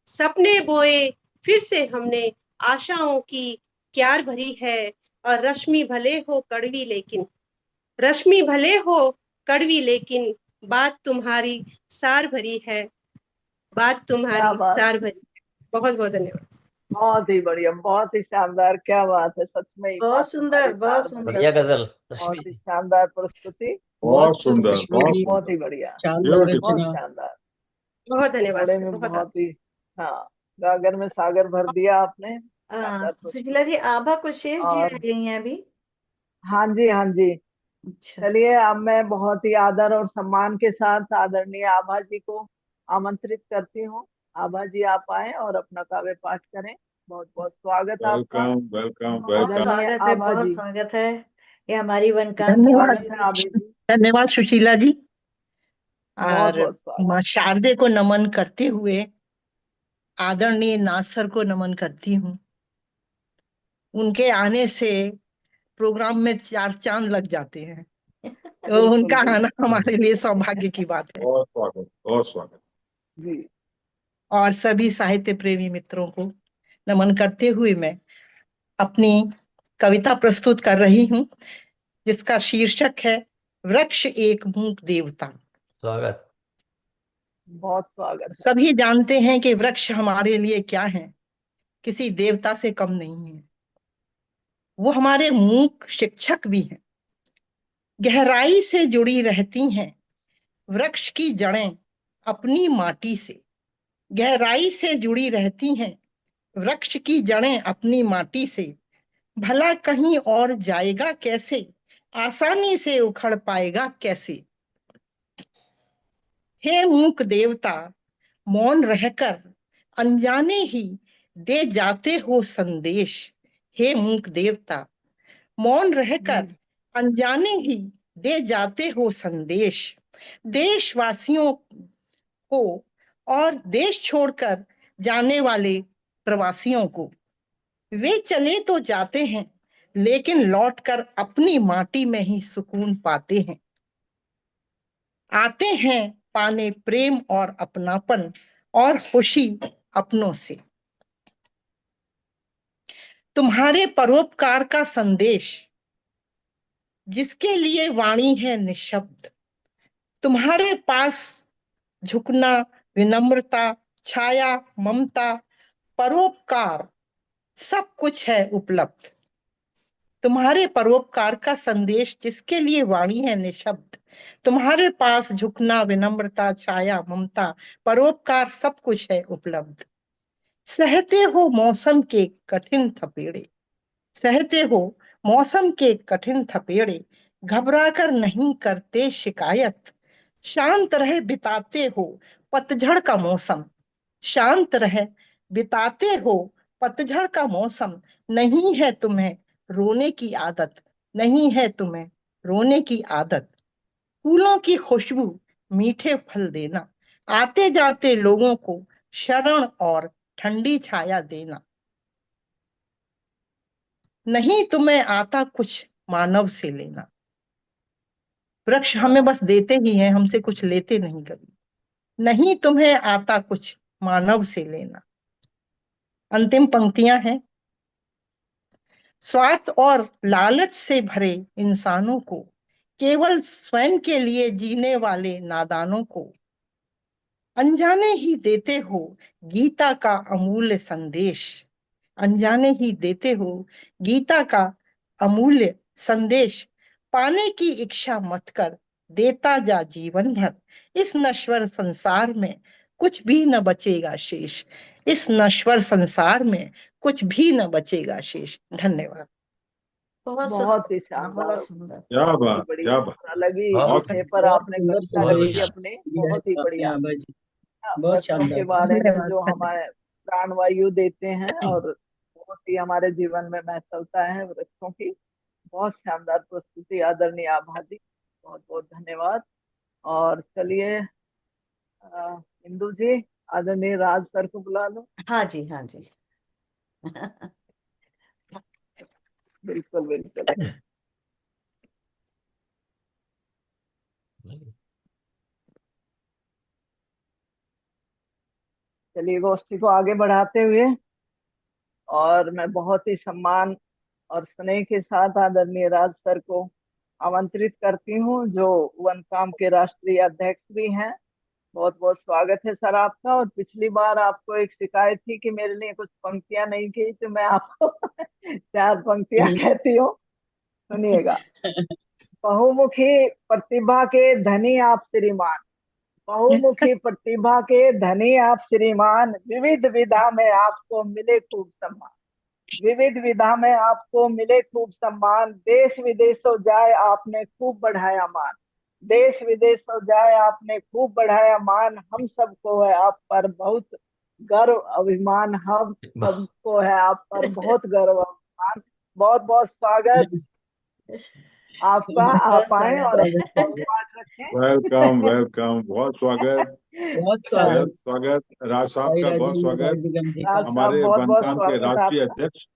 सपने बोए फिर से हमने, आशाओं की क्यार भरी है। और रश्मि भले हो कड़वी लेकिन, रश्मि भले हो कड़वी लेकिन, बात तुम्हारी सार भरी है, बात क्या तुम्हारी बात, सार भरी है। बहुत बहुत धन्यवाद। बहुत ही बढ़िया, बहुत ही शानदार, क्या बात है, सच में ही बात बहुत तुम्हारी सुंदर, सार बहुत भरी बढ़िया सुंदर। है। गजल बहुत ही रश्मि। शानदार प्रस्तुति, बहुत बहुत सुंदर, रश्मि बहुत जी, बहुत ही सुंदर, बढ़िया, शानदार बहुत ब्यूटीफुल। रचना। शानदार। बहुत धन्यवाद थोड़े सर, में बहुत बहुत ही, हाँ, गागर में सागर भर दिया आपने, शानदार सुशीला जी, प्रस्तुति। आभा कुशेष जी आ और गई हैं अभी। हाँ जी, हाँ जी, अच्छा। चलिए अब मैं बहुत ही आदर और सम्मान के साथ आदरणीय आभा जी को आमंत्रित करती हूँ। आभा जी आप आए और अपना काव्य पाठ करें। बहुत बहुत स्वागत आपका वेलकम वेलकम बहुत वेलकम। आदरणीय स्वागत है, आभा बहुत जी। स्वागत है। ये हमारी वनकांति धन्यवाद, स्वागत वाली है आभा जी, धन्यवाद सुशीला जी। बहुत और बहुत स्वागत। माँ शारदे को नमन करते हुए आदरणीय नाथ सर को नमन करती हूँ। उनके आने से प्रोग्राम में चार चांद लग जाते हैं, तो बिल्कुल उनका बिल्कुल आना हमारे लिए सौभाग्य की बात है। बहुत स्वागत, बहुत स्वागत। जी। और सभी साहित्य प्रेमी मित्रों को नमन करते हुए मैं अपनी कविता प्रस्तुत कर रही हूँ, जिसका शीर्षक है वृक्ष एक मूक देवता। स्वागत। बहुत स्वागत है। सभी जानते हैं कि वृक्ष हमारे लिए क्या है, किसी देवता से कम नहीं है। वो हमारे मूक शिक्षक भी हैं, गहराई से जुड़ी रहती हैं वृक्ष की जड़ें अपनी माटी से। गहराई से जुड़ी रहती हैं वृक्ष की जड़ें अपनी माटी से। भला कहीं और जाएगा कैसे, आसानी से उखड़ पाएगा कैसे। हे मूक देवता, मौन रहकर अनजाने ही दे जाते हो संदेश। हे मूक देवता, मौन रहकर अनजाने ही दे जाते हो संदेश। देशवासियों को और देश छोड़कर जाने वाले प्रवासियों को। वे चले तो जाते हैं, लेकिन लौटकर अपनी माटी में ही सुकून पाते हैं। आते हैं पाने प्रेम और अपनापन और खुशी अपनों से। तुम्हारे परोपकार का संदेश, जिसके लिए वाणी है निशब्द। तुम्हारे पास झुकना, विनम्रता, छाया, ममता, परोपकार सब कुछ है उपलब्ध। तुम्हारे परोपकार का संदेश, जिसके लिए वाणी है निशब्द। तुम्हारे पास झुकना, विनम्रता, छाया, ममता, परोपकार सब कुछ है उपलब्ध। सहते हो मौसम के कठिन थपेड़े, सहते हो मौसम के कठिन थपेड़े, घबराकर नहीं करते शिकायत। शांत रहे बिताते हो पतझड़ का मौसम, शांत रहे बिताते हो पतझड़ का मौसम। नहीं है तुम्हें रोने की आदत, नहीं है तुम्हें रोने की आदत। फूलों की खुशबू, मीठे फल देना, आते जाते लोगों को शरण और ठंडी छाया देना। नहीं तुम्हें आता कुछ मानव से लेना। वृक्ष हमें बस देते ही हैं, हमसे कुछ लेते नहीं कभी। नहीं तुम्हें आता कुछ मानव से लेना। अंतिम पंक्तियां हैं। स्वार्थ और लालच से भरे इंसानों को, केवल स्वयं के लिए जीने वाले नादानों को, अनजाने ही देते हो गीता का अमूल्य संदेश। अनजाने ही देते हो गीता का अमूल्य संदेश। पाने की इच्छा मत कर, देता जा जीवन भर। इस नश्वर संसार में कुछ भी न बचेगा शेष। इस नश्वर संसार में कुछ भी न बचेगा शेष। धन्यवाद। बहुत बहुत ही सुंदर, शानदार, बहुत सुंदर। क्या बहुत ही बात, बढ़िया, क्या जिस बात। तरह लगी बहुत विषय पर बहुत आपने सुंदर कविता बहुत रखी बढ़िया। अपनी, दिया है बहुत ही आपने बढ़िया। आभा जी, हाँ, बहुत वृक्षों के शानदार। बारे में धन्यवाद। जो हमारे प्राणवायु देते हैं और बहुत ही हमारे जीवन में महत्वता है वृक्षों की। बहुत शानदार प्रस्तुति आदरणीय आभा जी, बहुत बहुत धन्यवाद। और चलिए इंदु जी, आदरणीय राज सर को बुला लो। हाँ जी, हाँ जी। बिल्कुल बिल्कुल। चलिए गोष्ठी को आगे बढ़ाते हुए, और मैं बहुत ही सम्मान और स्नेह के साथ आदरणीय राज सर को आमंत्रित करती हूँ, जो वनकाम के राष्ट्रीय अध्यक्ष भी हैं। बहुत बहुत स्वागत है सर आपका। और पिछली बार आपको एक शिकायत थी कि मेरे लिए कुछ पंक्तियां नहीं की, तो मैं आपको 4 पंक्तियां कहती हूँ, सुनिएगा। बहुमुखी प्रतिभा के धनी आप श्रीमान, बहुमुखी प्रतिभा के धनी आप श्रीमान, विविध विधा में आपको मिले खूब सम्मान, विविध विधा में आपको मिले खूब सम्मान, देश विदेश हो जाए आपने खूब बढ़ाया मान, देश विदेश हो जाए आपने खूब बढ़ाया मान, हम सबको है आप पर बहुत गर्व अभिमान, हम सबको है आप पर बहुत गर्व अभिमान। बहुत बहुत स्वागत आपका, बहुत आप आए और स्वागत अपना है। पाठ रखें। वेलकम वेलकम, बहुत स्वागत, बहुत हाँ बहुत स्वागत स्वागत राज साहब का, साई बहुत राजेंद्र भाई स्वागत निगम जी राज का। साहब, हमारे बहुत बहुत वनकाम के स्वागत राष्ट्रीय आपका। अध्यक्ष,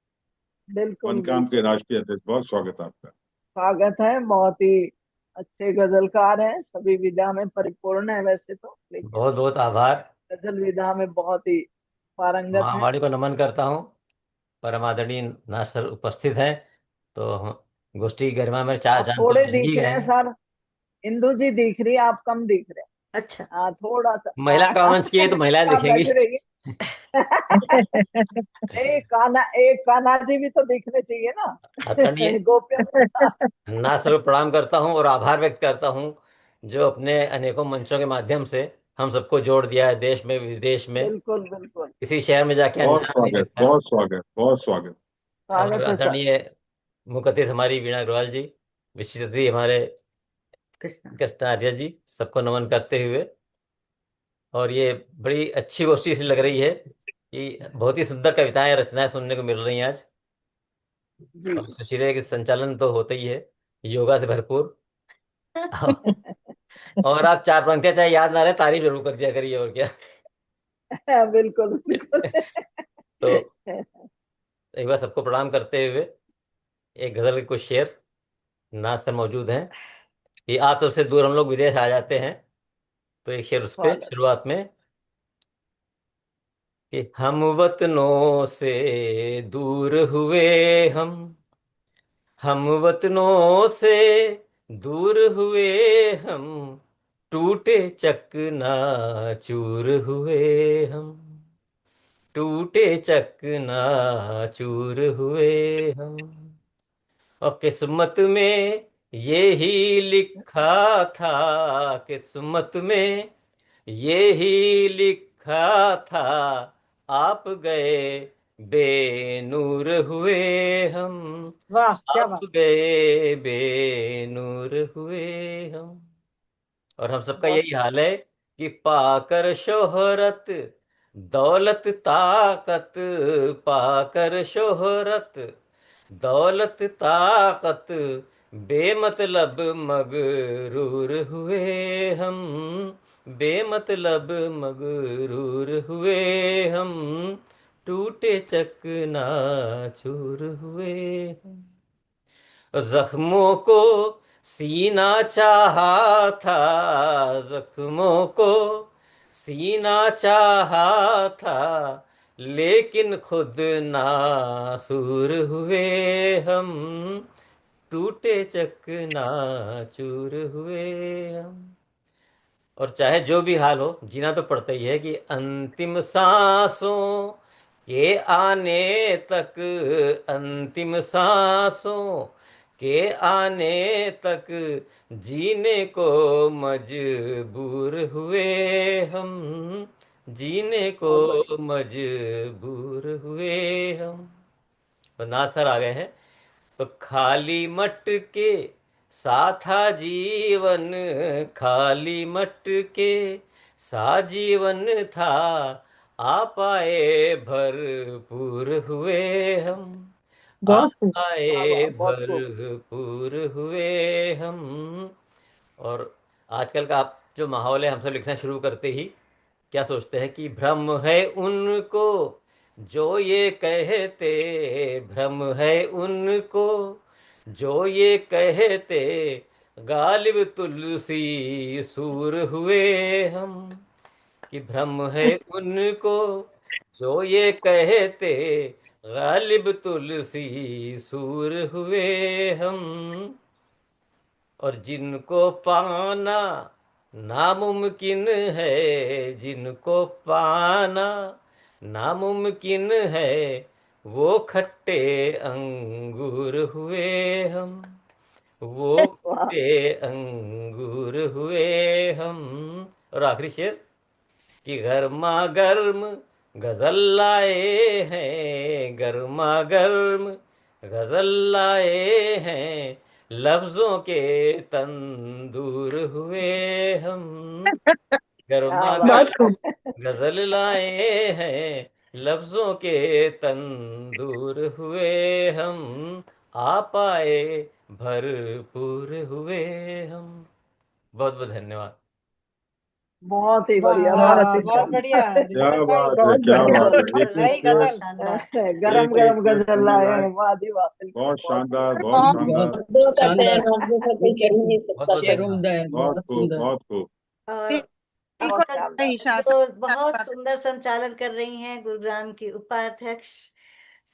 बिल्कुल वनकाम के बिल्कुल राष्ट्रीय अध्यक्ष, बहुत स्वागत आपका। स्वागत है। बहुत ही अच्छे गजलकार हैं, सभी विधा में परिपूर्ण है वैसे तो, लेकिन बहुत बहुत आभार। गजल विधा में बहुत ही पारंगत हैं। महावाणी को नमन करता हूँ। परम आदरणीय नाथ सर उपस्थित हैं, तो गोष्ठी की गरिमा में चार आप चांद तो थोड़े लग ही दिख गए रहे हैं हैं। सर, इंदु जी दिख रही है, आप कम दिख रहे हैं। अच्छा। हाँ थोड़ा सा, महिला का मंच की है तो महिलाएं आप दिखेंगी। बैठे रहिए। एक कान्हा जी भी तो दिखने चाहिए ना। आदरणीय गोपियों नाथ सर को प्रणाम करता हूँ और आभार व्यक्त करता हूँ, जो अपने अनेकों मंचों के माध्यम से हम सबको जोड़ दिया है, देश में विदेश में। बिल्कुल बिल्कुल किसी शहर में जाके बहुत अनजान नहीं स्वागत, रखा। बहुत स्वागत, बहुत स्वागत। और स्वागत है सर। आदरणीय मुख्य अतिथि हमारी वीणा अग्रवाल जी, विशिष्ट अतिथि हमारे कृष्णा। कृष्णा आर्य जी, सबको नमन करते हुए। और ये बड़ी अच्छी गोष्ठी सी लग रही है कि बहुत ही सुंदर कविताएं रचनाएं सुनने को मिल रही हैं आज। जी और सुशील के संचालन तो होता ही है, योगा से भरपूर। और आप 4 पंक्तियां चाहे याद ना रहे, तारीफ जरूर कर दिया करिए, और क्या। बिल्कुल बिल्कुल। तो एक बार सबको प्रणाम करते हुए एक गजल के कुछ शेर। नाथ सर मौजूद हैं कि आप सबसे दूर हम लोग विदेश आ जाते हैं, तो एक शेर उस पे स्वागत। शुरुआत में कि हम वतनों से दूर हुए, हम वतनों से दूर हुए, हम टूटे चकनाचूर हुए, हम टूटे चकनाचूर हुए हम। और किस्मत में ये ही लिखा था, किस्मत में ये ही लिखा था, आप गए बेनूर हुए हम, वाह, क्या आप बात। गए बेनूर हुए हम। और हम सबका बहुत यही हाल है कि पाकर शोहरत, दौलत ताकत, पाकर शोहरत, दौलत ताकत, बेमतलब मगरूर हुए हम, बेमतलब मगरूर हुए हम, टूटे चकनाचूर हुए हम। जख्मों को सीना चाहा था, जख्मों को सीना चाहा था, लेकिन खुद नासूर हुए हम, टूटे चकनाचूर हुए हम। और चाहे जो भी हाल हो, जीना तो पड़ता ही है कि अंतिम सांसों के आने तक, अंतिम सांसों के आने तक जीने को मजबूर हुए हम, जीने को बहुत बढ़िया। मजबूर हुए हम। तो ना सर आ गए हैं, तो खाली मट के साथा जीवन, खाली मट के सा जीवन था, आप आए भरपूर हुए हम, बहुत आप आए वाह वाह, बहुत खूब। भरपूर हुए हम। और आजकल का आप जो माहौल है, हम सब लिखना शुरू करते ही क्या सोचते हैं कि भ्रम है उनको जो ये कहते, भ्रम है उनको जो ये कहते, गालिब तुलसी सूर हुए हम। कि भ्रम है उनको जो ये कहते, गालिब तुलसी सूर हुए हम। और जिनको पाना नामुमकिन है, जिनको पाना नामुमकिन है, वो खट्टे अंगूर हुए हम, वो खट्टे अंगूर हुए हम। और आखिरी शेर कि गर्मा गर्म गजल लाए हैं, गर्मा गर्म गजल लाए हैं, लफ्जों के तंदूर हुए हम। गर्मा बहुत गर्म गजल लाए हैं, लफ्जों के तंदूर हुए हम, आ पाए भरपूर हुए हम। बहुत बहुत धन्यवाद। बहुत ही वाह बढ़िया, वाह बहुत वाह, अच्छा। बहुत बढ़िया क्या ऋषभ भाई, बात है, बहुत क्या बढ़िया, बात है। बहुत एक एक नई शेर, गजल। शानदार। गरम एक गरम एक शेर गजल सुनने लाए लायक, हैं, वाह जी वाह, बिल्कुल बहुत बहुत शानदार, बहुत बहुत शानदार, दो कहते हैं शानदार, ना, जैसा कोई कर ही नहीं बहुत सकता बहुत शेर सर। धन्यवाद। उम्दा है, बहुत बहुत खूब, सुंदर। बहुत खूब। और एक बहुत और शानदार। ईशा जो बहुत सुंदर संचालन कर रही हैं गुरुग्राम की उपाध्यक्ष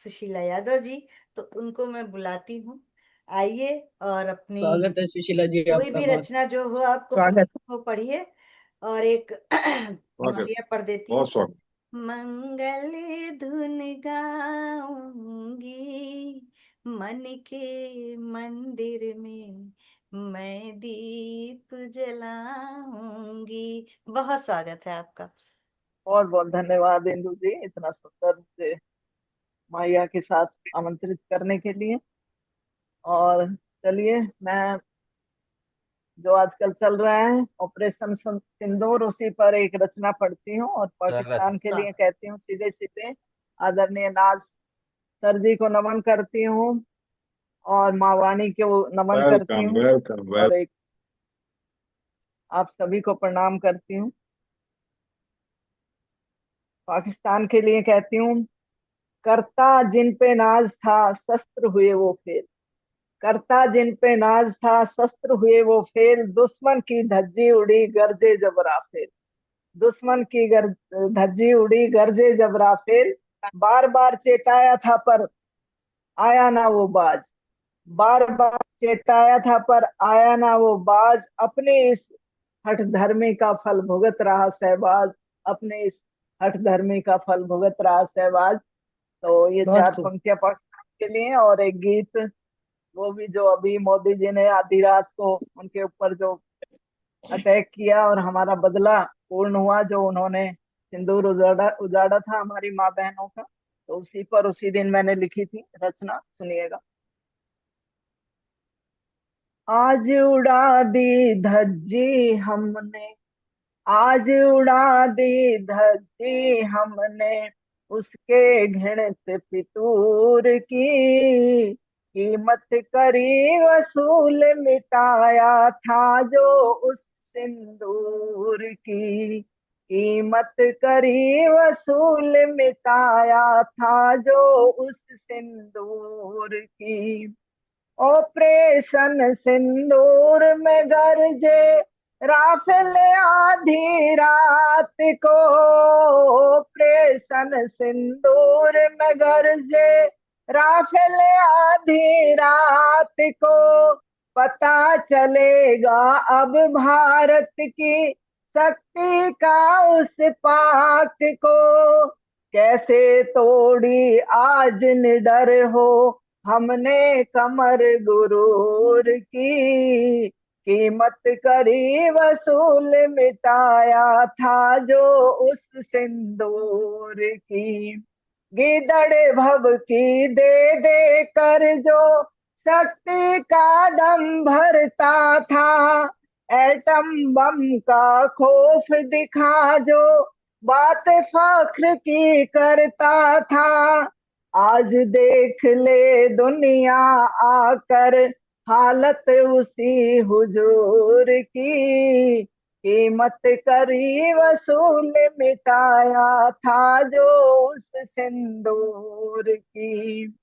सुशीला यादव जी, तो उनको मैं बुलाती हूँ। आइए और अपनी स्वागत है सुशीला जी कोई आपका, भी बहुत रचना जो हो आपको स्वागत। पसंद हो पढ़िए। और एक स्वागत, ये पढ़ देती बहुत हूँ। स्वागत। मंगल धुन गाऊंगी मन के मंदिर में, मैं दीप जलाऊंगी। बहुत स्वागत है आपका। बहुत बहुत धन्यवाद इंदु जी, इतना सुंदर मुझे माया के साथ आमंत्रित करने के लिए। और चलिए, मैं जो आजकल चल रहा है ऑपरेशन सिंदूर, उसी पर एक रचना पढ़ती हूँ और पाकिस्तान के लिए कहती हूँ सीधे सीधे आदरणीय नाज सर जी को नमन करती हूँ और माँ वाणी को नमन करती वेलकम हूँ वेलकम और वेलकम। एक आप सभी को प्रणाम करती हूँ। पाकिस्तान के लिए कहती हूँ, करता जिन पे नाज था शस्त्र हुए वो फेल, करता जिन पे नाज था शस्त्र हुए वो फेल, दुश्मन की धज्जी उड़ी गरजे जब राफेल, दुश्मन की धज्जी उड़ी गरजे जब राफेल, बार बार चेताया था पर आया ना वो बाज, बार बार चेताया था पर आया ना वो बाज, अपने इस हठ धर्मी का फल भुगत रहा सहबाज, अपने इस हठ धर्मी का फल भुगत रहा सहबाज। तो ये बहुत चार खूब। पंक्तियां पाकिस्तान के लिए, और एक गीत वो भी जो अभी मोदी जी ने आधी रात को उनके ऊपर जो अटैक किया और हमारा बदला पूर्ण हुआ, जो उन्होंने सिंदूर उजाड़ा उजाड़ा था हमारी माँ बहनों का, तो उसी पर उसी दिन मैंने लिखी थी रचना, सुनिएगा। आज उड़ा दी धज्जी हमने, आज उड़ा दी धज्जी हमने, उसके घृणित फितूर की कीमत करी वसूल, मिटाया था जो उस सिंदूर की कीमत करी वसूल, मिटाया था जो उस सिंदूर की। ऑपरेशन सिंदूर में गरजे राफेल आधी रात को, ऑपरेशन सिंदूर में गरजे राफेल आधी रात को, पता चलेगा अब भारत की शक्ति का उस पाक को, कैसे तोड़ी आज निडर हो हमने कमर गुरूर की, कीमत करी वसूल, मिटाया था जो उस सिंदूर की। गिदड़ भव की दे दे कर जो शक्ति का दम भरता था, एटम बम का खौफ दिखा जो बात फख्र की करता था, आज देख ले दुनिया आकर हालत उसी हुजूर की, कीमत करी वसूल मिटाया था जो उस सिंदूर की।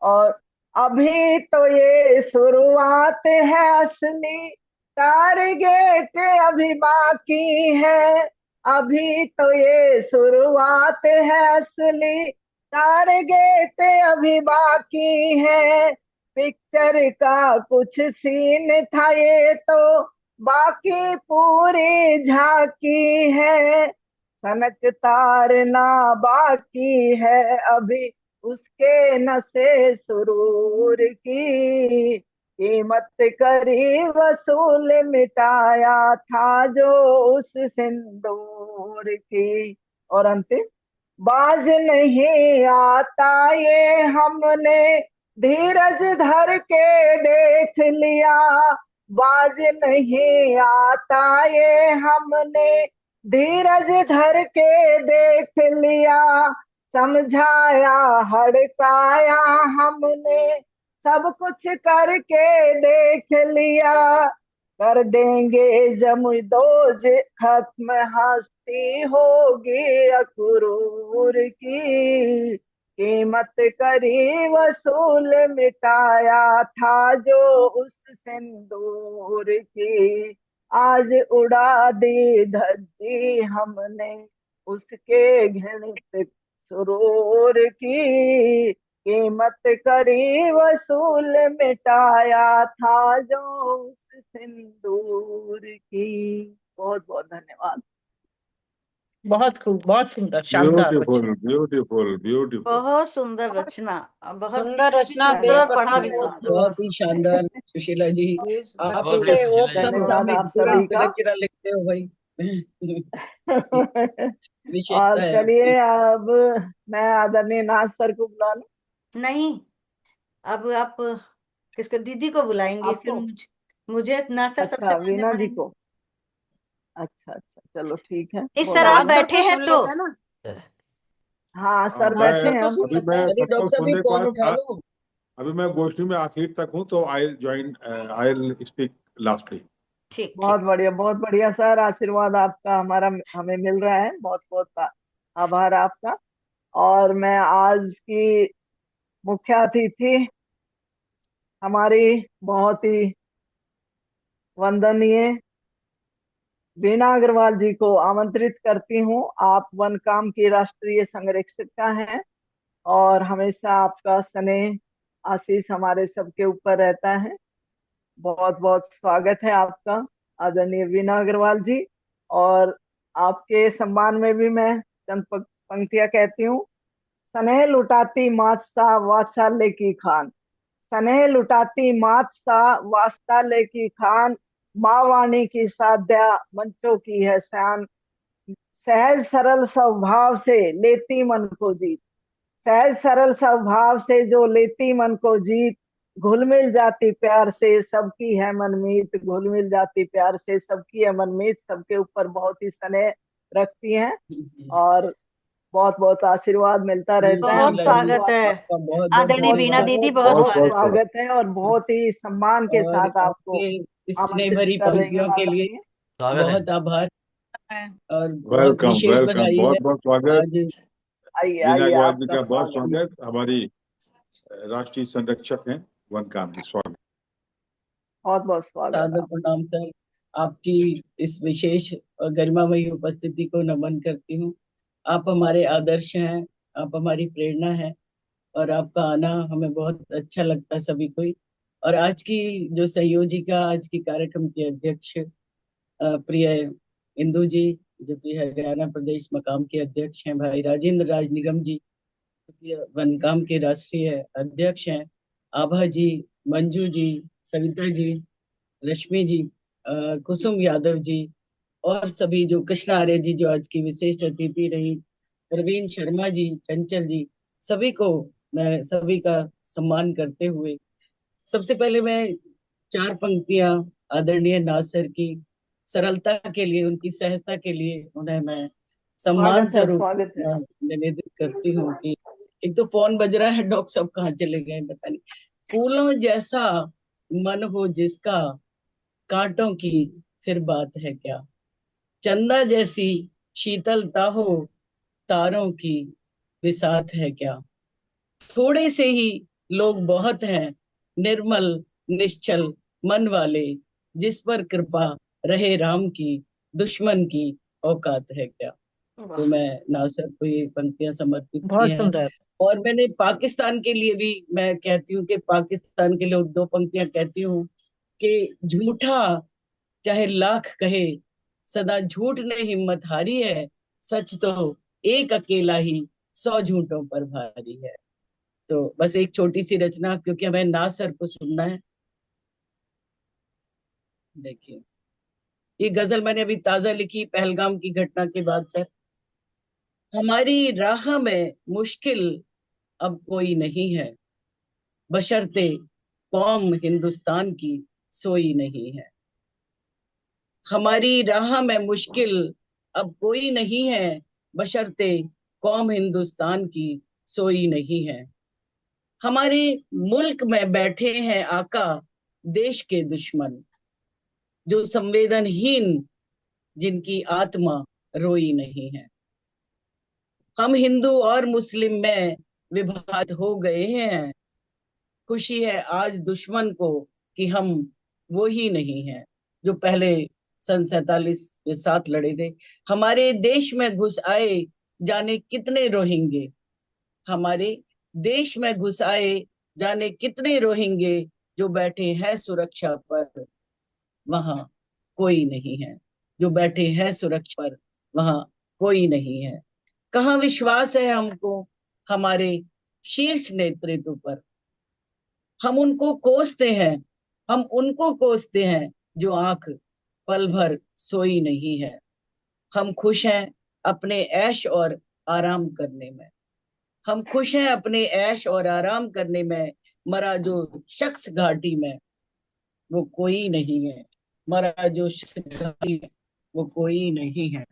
और अभी तो ये शुरुआत है, असली टारगेट अभी बाकी है। अभी तो ये शुरुआत है, असली टारगेट अभी बाकी है। पिक्चर का कुछ सीन था ये तो, बाकी पूरी झांकी है। सनक तारना बाकी है अभी उसके नशे सुरूर की, कीमत करी वसूल मिटाया था जो उस सिंदूर की। और अंतिम, बाज नहीं आता ये हमने धीरज धर के देख लिया। बाज नहीं आता ये हमने धीरज धर के देख लिया। समझाया हड़काया हमने सब कुछ करके देख लिया। कर देंगे जमदोज खत्म, हस्ती होगी अक्रूर की, कीमत करी वसूल मिटाया था जो उस सिंदूर की। आज उड़ा दी धरती हमने उसके घृणित सुरूर की, कीमत करी वसूल मिटाया था जो उस सिंदूर की। बहुत बहुत धन्यवाद। बहुत खूब, बहुत सुंदर, शानदार ब्यूटीफुल रचना। Beautiful beautiful. बहुत सुंदर रचना, बहुत सुंदर रचना, सुंदर और बेहद पढ़ा भी सुंदर। बहुत सुंदर। बहुत ही शानदार सुशीला जी। आप बहुत इसे बढ़िया ओप सुशीला जी, सम धन्यवाद आप पूरा सभी का। रचना लिखते हो भाई। और विशेषता है आपकी। चलिए अब मैं आदरणीय नाज सर को बुला लूं। नहीं, अब आप किसको, दीदी को बुलाएंगे, फिर आपको? मुझे नासर सबसे अच्छा, पहले वीणा जी पढ़ेंगे। को। अच्छा अच्छा, चलो ठीक है। नहीं बहुत सर, आप बढ़िया। नासर बैठे को हैं सुन तो। लेते हैं ना। हाँ सर मैं बैठे हैं तो अब। सुन अभी लेते मैं हैं। अरे सबको डॉक्टर साहब सुनने भी के कौन बाद उठा लो। अभी मैं गोष्ठी में आखिर तक हूँ, तो I join, I speak lastly. ठीक बहुत ठीक। बढ़िया, बहुत बढ़िया सर। आशीर्वाद आपका हमारा हमें मिल रहा है। बहुत बहुत आभार आपका। और मैं आज की मुख्य अतिथि हमारी बहुत ही वंदनीय वीणा अग्रवाल जी को आमंत्रित करती हूँ। आप वनकाम की राष्ट्रीय संरक्षिका हैं और हमेशा आपका स्नेह आशीष हमारे सबके ऊपर रहता है। बहुत बहुत स्वागत है आपका आदरणीय वीणा अग्रवाल जी। और आपके सम्मान में भी मैं चंद पंक्तियां कहती हूँ। स्नेह लुटाती मात सा वात्सल्य की खान, स्नेह लुटाती मात सा वात्सल्य की खान, माँ वाणी की साध्या मंचों की है शान। सहज सरल स्वभाव से लेती मन को जीत, सहज सरल स्वभाव से जो लेती मन को जीत, घुल मिल जाती प्यार से सबकी है मनमीत, घुल मिल जाती प्यार से सबकी है मनमीत। सबके ऊपर बहुत ही स्नेह रखती हैं और बहुत बहुत आशीर्वाद मिलता जी रहता है। हम बहुत सुशीला जी, सबको स्वागत है आपका बहुत बहुत आदरणीय बहुत वीणा धन्यवाद। दीदी, बहुत बहुत बहुत बहुत स्वागत। बहुत स्वागत है और बहुत ही सम्मान के और साथ आपको आपके स्नेह आमंत्रित भरी कर रही हूँ पंक्तियों के लिए आदरणीय। स्वागत है। बहुत आभार और बहुत वेलकम विशेष वेलकम, बधाई है। बहुत बहुत स्वागत। आज आइए वीणा आइए, अग्रवाल जी आपका का बहुत स्वागत। स्वागत। हमारी राष्ट्रीय संरक्षक हैं वन काम में। स्वागत। बहुत बहुत स्वागत सादर आप। प्रणाम सर। आपकी इस विशेष और गरिमामयी उपस्थिति को नमन करती हूँ। आप हमारे आदर्श हैं, आप हमारी प्रेरणा है और आपका आना हमें बहुत अच्छा लगता है सभी को ही। और आज की जो संयोजिका, आज की कार्यक्रम की अध्यक्ष प्रिय इंदु जी, जो कि हरियाणा प्रदेश मकाम के अध्यक्ष हैं, भाई राजेंद्र राज निगम जी, जो कि वनकाम के राष्ट्रीय अध्यक्ष हैं, आभा जी, मंजू जी, सविता जी, रश्मि जी, कुसुम यादव जी, और सभी जो कृष्णा आर्य जी जो आज की विशिष्ट अतिथि रही, प्रवीण शर्मा जी, चंचल जी, सभी को मैं सभी का सम्मान करते हुए सबसे पहले मैं 4 पंक्तियां आदरणीय नासर की सरलता के लिए, उनकी सहजता के लिए उन्हें मैं सम्मान स्वागत है, स्वरूप स्वागत है। निवेदित करती हूँ कि एक तो फोन बज रहा है, डॉक्टर साहब कहाँ चले गए पता नहीं। फूलों जैसा मन हो जिसका, कांटों की फिर बात है क्या। चंदा जैसी शीतलता हो, तारों की बिसात है क्या। थोड़े से ही लोग बहुत हैं, निर्मल निश्चल मन वाले, जिस पर कृपा रहे राम की, दुश्मन की औकात है क्या। तो मैं नासिर को ये पंक्तियां समर्पित की बहुत हैं। सुंदर। और मैंने पाकिस्तान के लिए भी मैं कहती हूँ कि पाकिस्तान के लिए 2 पंक्तियां कहती हूँ कि झूठा चाहे लाख कहे, सदा झूठ ने हिम्मत हारी है, सच तो एक अकेला ही 100 झूठों पर भारी है। तो बस एक छोटी सी रचना, क्योंकि हमें नाज सर को सुनना है। देखिए, ये गजल मैंने अभी ताजा लिखी पहलगाम की घटना के बाद सर। हमारी राह में मुश्किल अब कोई नहीं है, बशर्ते कौम हिंदुस्तान की सोई नहीं है। हमारी राह में मुश्किल अब कोई नहीं है, बशर्ते कौम हिंदुस्तान की सोई नहीं है। हमारे मुल्क में बैठे हैं आका देश के दुश्मन, जो संवेदनहीन, जिनकी आत्मा रोई नहीं है। हम हिंदू और मुस्लिम में विभाजित हो गए हैं, खुशी है आज दुश्मन को कि हम वो ही नहीं हैं जो पहले सन 47 के साथ लड़े थे। हमारे देश में घुस आए जाने कितने रोहिंगे, हमारे देश में घुस आए जाने कितने रोहिंगे, जो बैठे हैं सुरक्षा पर वहां कोई नहीं है। जो बैठे हैं सुरक्षा पर वहां कोई नहीं है। कहाँ विश्वास है हमको हमारे शीर्ष नेतृत्व पर। हम उनको कोसते हैं, हम उनको कोसते हैं, जो आंख पल भर सोई नहीं है। हम खुश हैं अपने ऐश और आराम करने में, हम खुश हैं अपने ऐश और आराम करने में। मरा जो शख्स घाटी में वो कोई नहीं है, मरा जो शख्स घाटी में वो कोई नहीं है।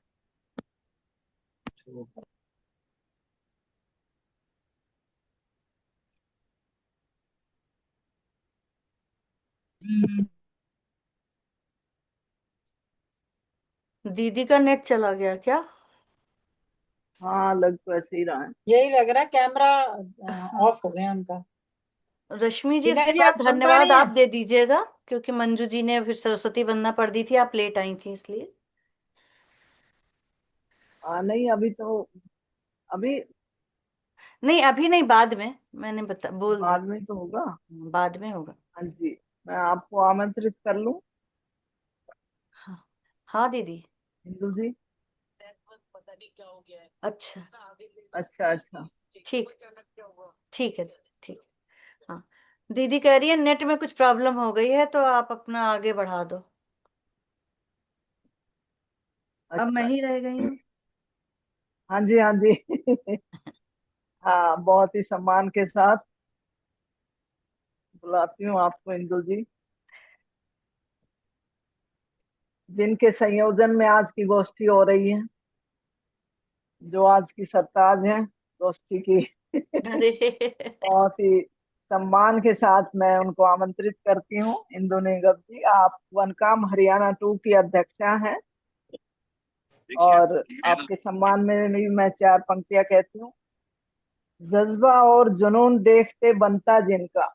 दीदी का नेट चला गया क्या? हाँ, लग तो ऐसे ही रहा है। यही लग रहा है, कैमरा ऑफ हो गया उनका। रश्मि जी, वीना इसके जी, बाद आप सुन पा धन्यवाद रही आप हैं? दे दीजिएगा, क्योंकि मंजू जी ने फिर सरस्वती वंदना पढ़ दी थी, आप लेट आई थी इसलिए। नहीं, अभी तो अभी नहीं, अभी नहीं, बाद में मैंने बोल दी। बाद में तो होगा। बाद में होगा। हाँ जी, मैं आपको आमंत्रित कर लूं। हाँ, हाँ दीदी। हिंदू जी, पता नहीं क्या हो गया है। अच्छा अच्छा अच्छा, ठीक, ठीक है दीदी, ठीक। हाँ, दीदी कह रही है नेट में कुछ प्रॉब्लम हो गई है, तो आप अपना आगे बढ़ा दो। अब मैं अच्छा। ही रह गई हूँ। हाँ जी, हाँ जी। हाँ, बहुत ही सम्मान के साथ बुलाती हूँ आपको हिंदू जी, जिनके संयोजन में आज की गोष्ठी हो रही है, जो आज की सरताज है गोष्ठी की। अरे बहुत ही सम्मान के साथ मैं उनको आमंत्रित करती हूँ। इंदु निगम जी, आप वनकाम हरियाणा 2 की अध्यक्षा हैं, और आपके सम्मान में भी मैं 4 पंक्तियां कहती हूँ। जज्बा और जुनून देखते बनता जिनका,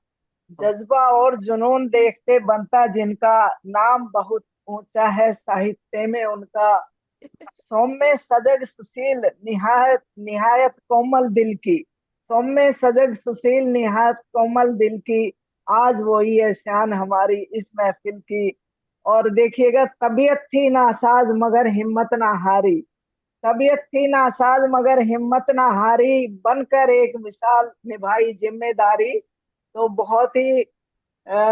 जज्बा और जुनून देखते बनता जिनका, नाम बहुत ऊंचा है साहित्य में उनका। सौम्य सजग सुशील निहायत निहायत कोमल दिल की, सौम्य सजग सुशील निहायत कोमल दिल की, आज वही है शान हमारी इस महफिल की। और देखिएगा, तबीयत थी नासाज मगर हिम्मत ना हारी, तबीयत थी नासाज मगर हिम्मत ना हारी, बनकर एक मिसाल निभाई जिम्मेदारी। तो बहुत ही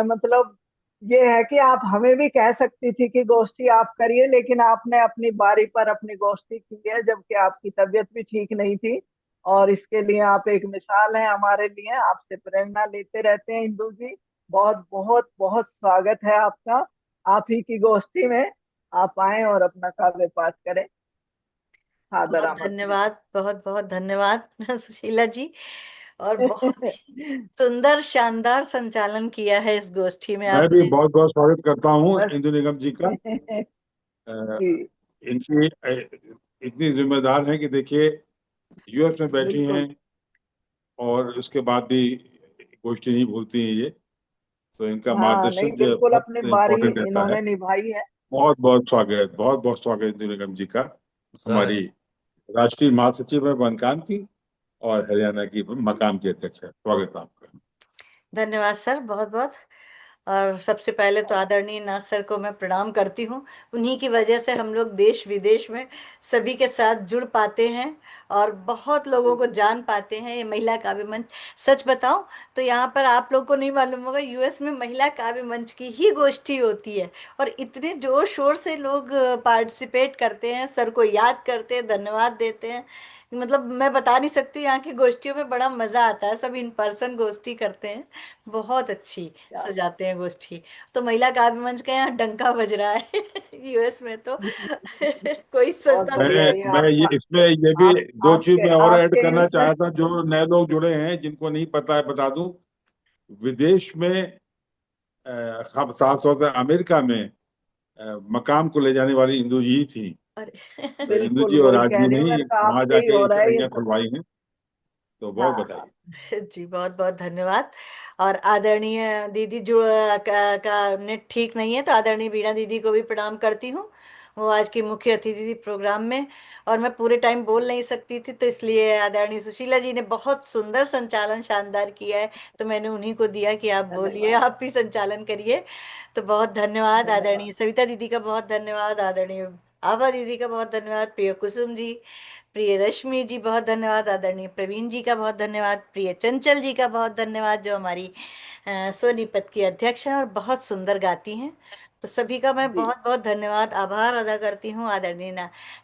मतलब ये है कि आप हमें भी कह सकती थी कि गोष्ठी आप करिए, लेकिन आपने अपनी बारी पर अपनी गोष्ठी की है, जबकि आपकी तबीयत भी ठीक नहीं थी। और इसके लिए आप एक मिसाल हैं हमारे लिए, आपसे प्रेरणा लेते रहते हैं इंदु जी। बहुत बहुत बहुत स्वागत है आपका, आप ही की गोष्ठी में आप आए और अपना काव्य पाठ करें। सादर बहुत आमंत्रित। धन्यवाद, बहुत बहुत धन्यवाद सुशीला जी। और बहुत ही सुंदर शानदार संचालन किया है इस गोष्ठी में मैं भी आपने। बहुत बहुत स्वागत करता हूँ बस इंदु निगम जी का। अ, जी इनकी इतनी जिम्मेदार हैं कि देखिए यूएस में बैठी बिल्कुल हैं और उसके बाद भी गोष्ठी नहीं भूलती हैं ये। तो इनका हाँ नहीं मार्गदर्शन जो है बिल्कुल बहुत अपनी बारी इम्पोर्टेंट रहता है। इन्होंने निभाई है। बहुत बहुत स्वागत इंदु निगम जी का, स्वागत हमारी राष्ट्रीय महासचिव है बनकान की और हरियाणा की मकाम की अध्यक्ष है। स्वागत है आपका। धन्यवाद सर, बहुत बहुत। और सबसे पहले तो आदरणीय नाथ सर को मैं प्रणाम करती हूँ। उन्हीं की वजह से हम लोग देश विदेश में सभी के साथ जुड़ पाते हैं और बहुत लोगों को जान पाते हैं। ये महिला काव्य मंच, सच बताऊं तो यहाँ पर आप लोग को नहीं मालूम होगा, यूएस में महिला काव्य मंच की ही गोष्ठी होती है और इतने जोर शोर से लोग पार्टिसिपेट करते हैं, सर को याद करते हैं, धन्यवाद देते हैं। मतलब मैं बता नहीं सकती, यहाँ की गोष्ठियों में बड़ा मजा आता है। सब इन पर्सन गोष्ठी करते हैं, बहुत अच्छी क्या सजाते हैं गोष्ठी। तो महिला काव्य मंच का यहाँ डंका बज रहा है यूएस में तो कोई बहुत सस्ता बढ़िया मैं ये मैं ये आपका इसमें ये भी आप दो चीज आपके मैं और ऐड आपके करना इसमें चाहता हूँ, जो नए लोग जुड़े हैं जिनको नहीं पता है बता दूं। विदेश में हम 700 से अमेरिका में मकाम को ले जाने वाली इंदु जी ही थी। अरे तो इंदु बिल्कुल जी और वही आज जी कहने नहीं वाला था, वहां आपसे ही जाके हो रहा है ये इकाइयां सब। खुलवाई हैं। तो बहुत हाँ हाँ बताइए। जी बहुत बहुत धन्यवाद। और आदरणीय दीदी जो का नेट ठीक नहीं है, तो आदरणीय बीणा दीदी को भी प्रणाम करती हूँ। वो आज की मुख्य अतिथि थी प्रोग्राम में और मैं पूरे टाइम बोल नहीं सकती थी, तो इसलिए आदरणीय सुशीला जी ने बहुत सुंदर संचालन शानदार किया है, तो मैंने उन्हीं को दिया कि आप बोलिए, धन्यवाद आप भी संचालन करिए। तो बहुत धन्यवाद धन्यवाद आदरणीय सविता दीदी का, बहुत धन्यवाद आदरणीय आभा दीदी का, बहुत धन्यवाद प्रिय कुसुम जी, प्रिय रश्मि जी बहुत धन्यवाद, आदरणीय प्रवीण जी का बहुत धन्यवाद, प्रिय चंचल जी का बहुत धन्यवाद जो हमारी सोनीपत की अध्यक्ष हैं और बहुत सुंदर गाती हैं। तो सभी का मैं जी बहुत बहुत धन्यवाद आभार अदा करती हूँ। आदरणीय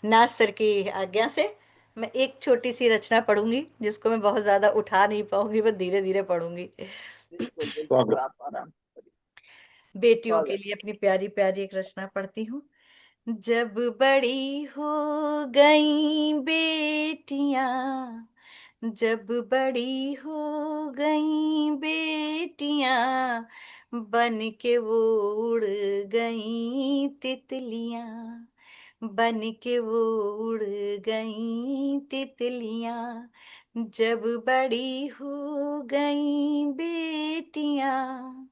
नाथ सर की आज्ञा से मैं एक छोटी सी रचना पढ़ूंगी, जिसको मैं बहुत ज्यादा उठा नहीं पाऊंगी, बस धीरे धीरे पढ़ूंगी। बिल्कुल बिल्कुल स्वागत। आप आराम से करिए। बेटियों के स्वागत लिए अपनी प्यारी प्यारी एक रचना पढ़ती हूँ। जब बड़ी हो गई बेटियां, जब बड़ी हो गई बेटियां, बन के वो उड़ गई तितलियां, बन के वो उड़ गई तितलियां। जब बड़ी हो गई बेटियां,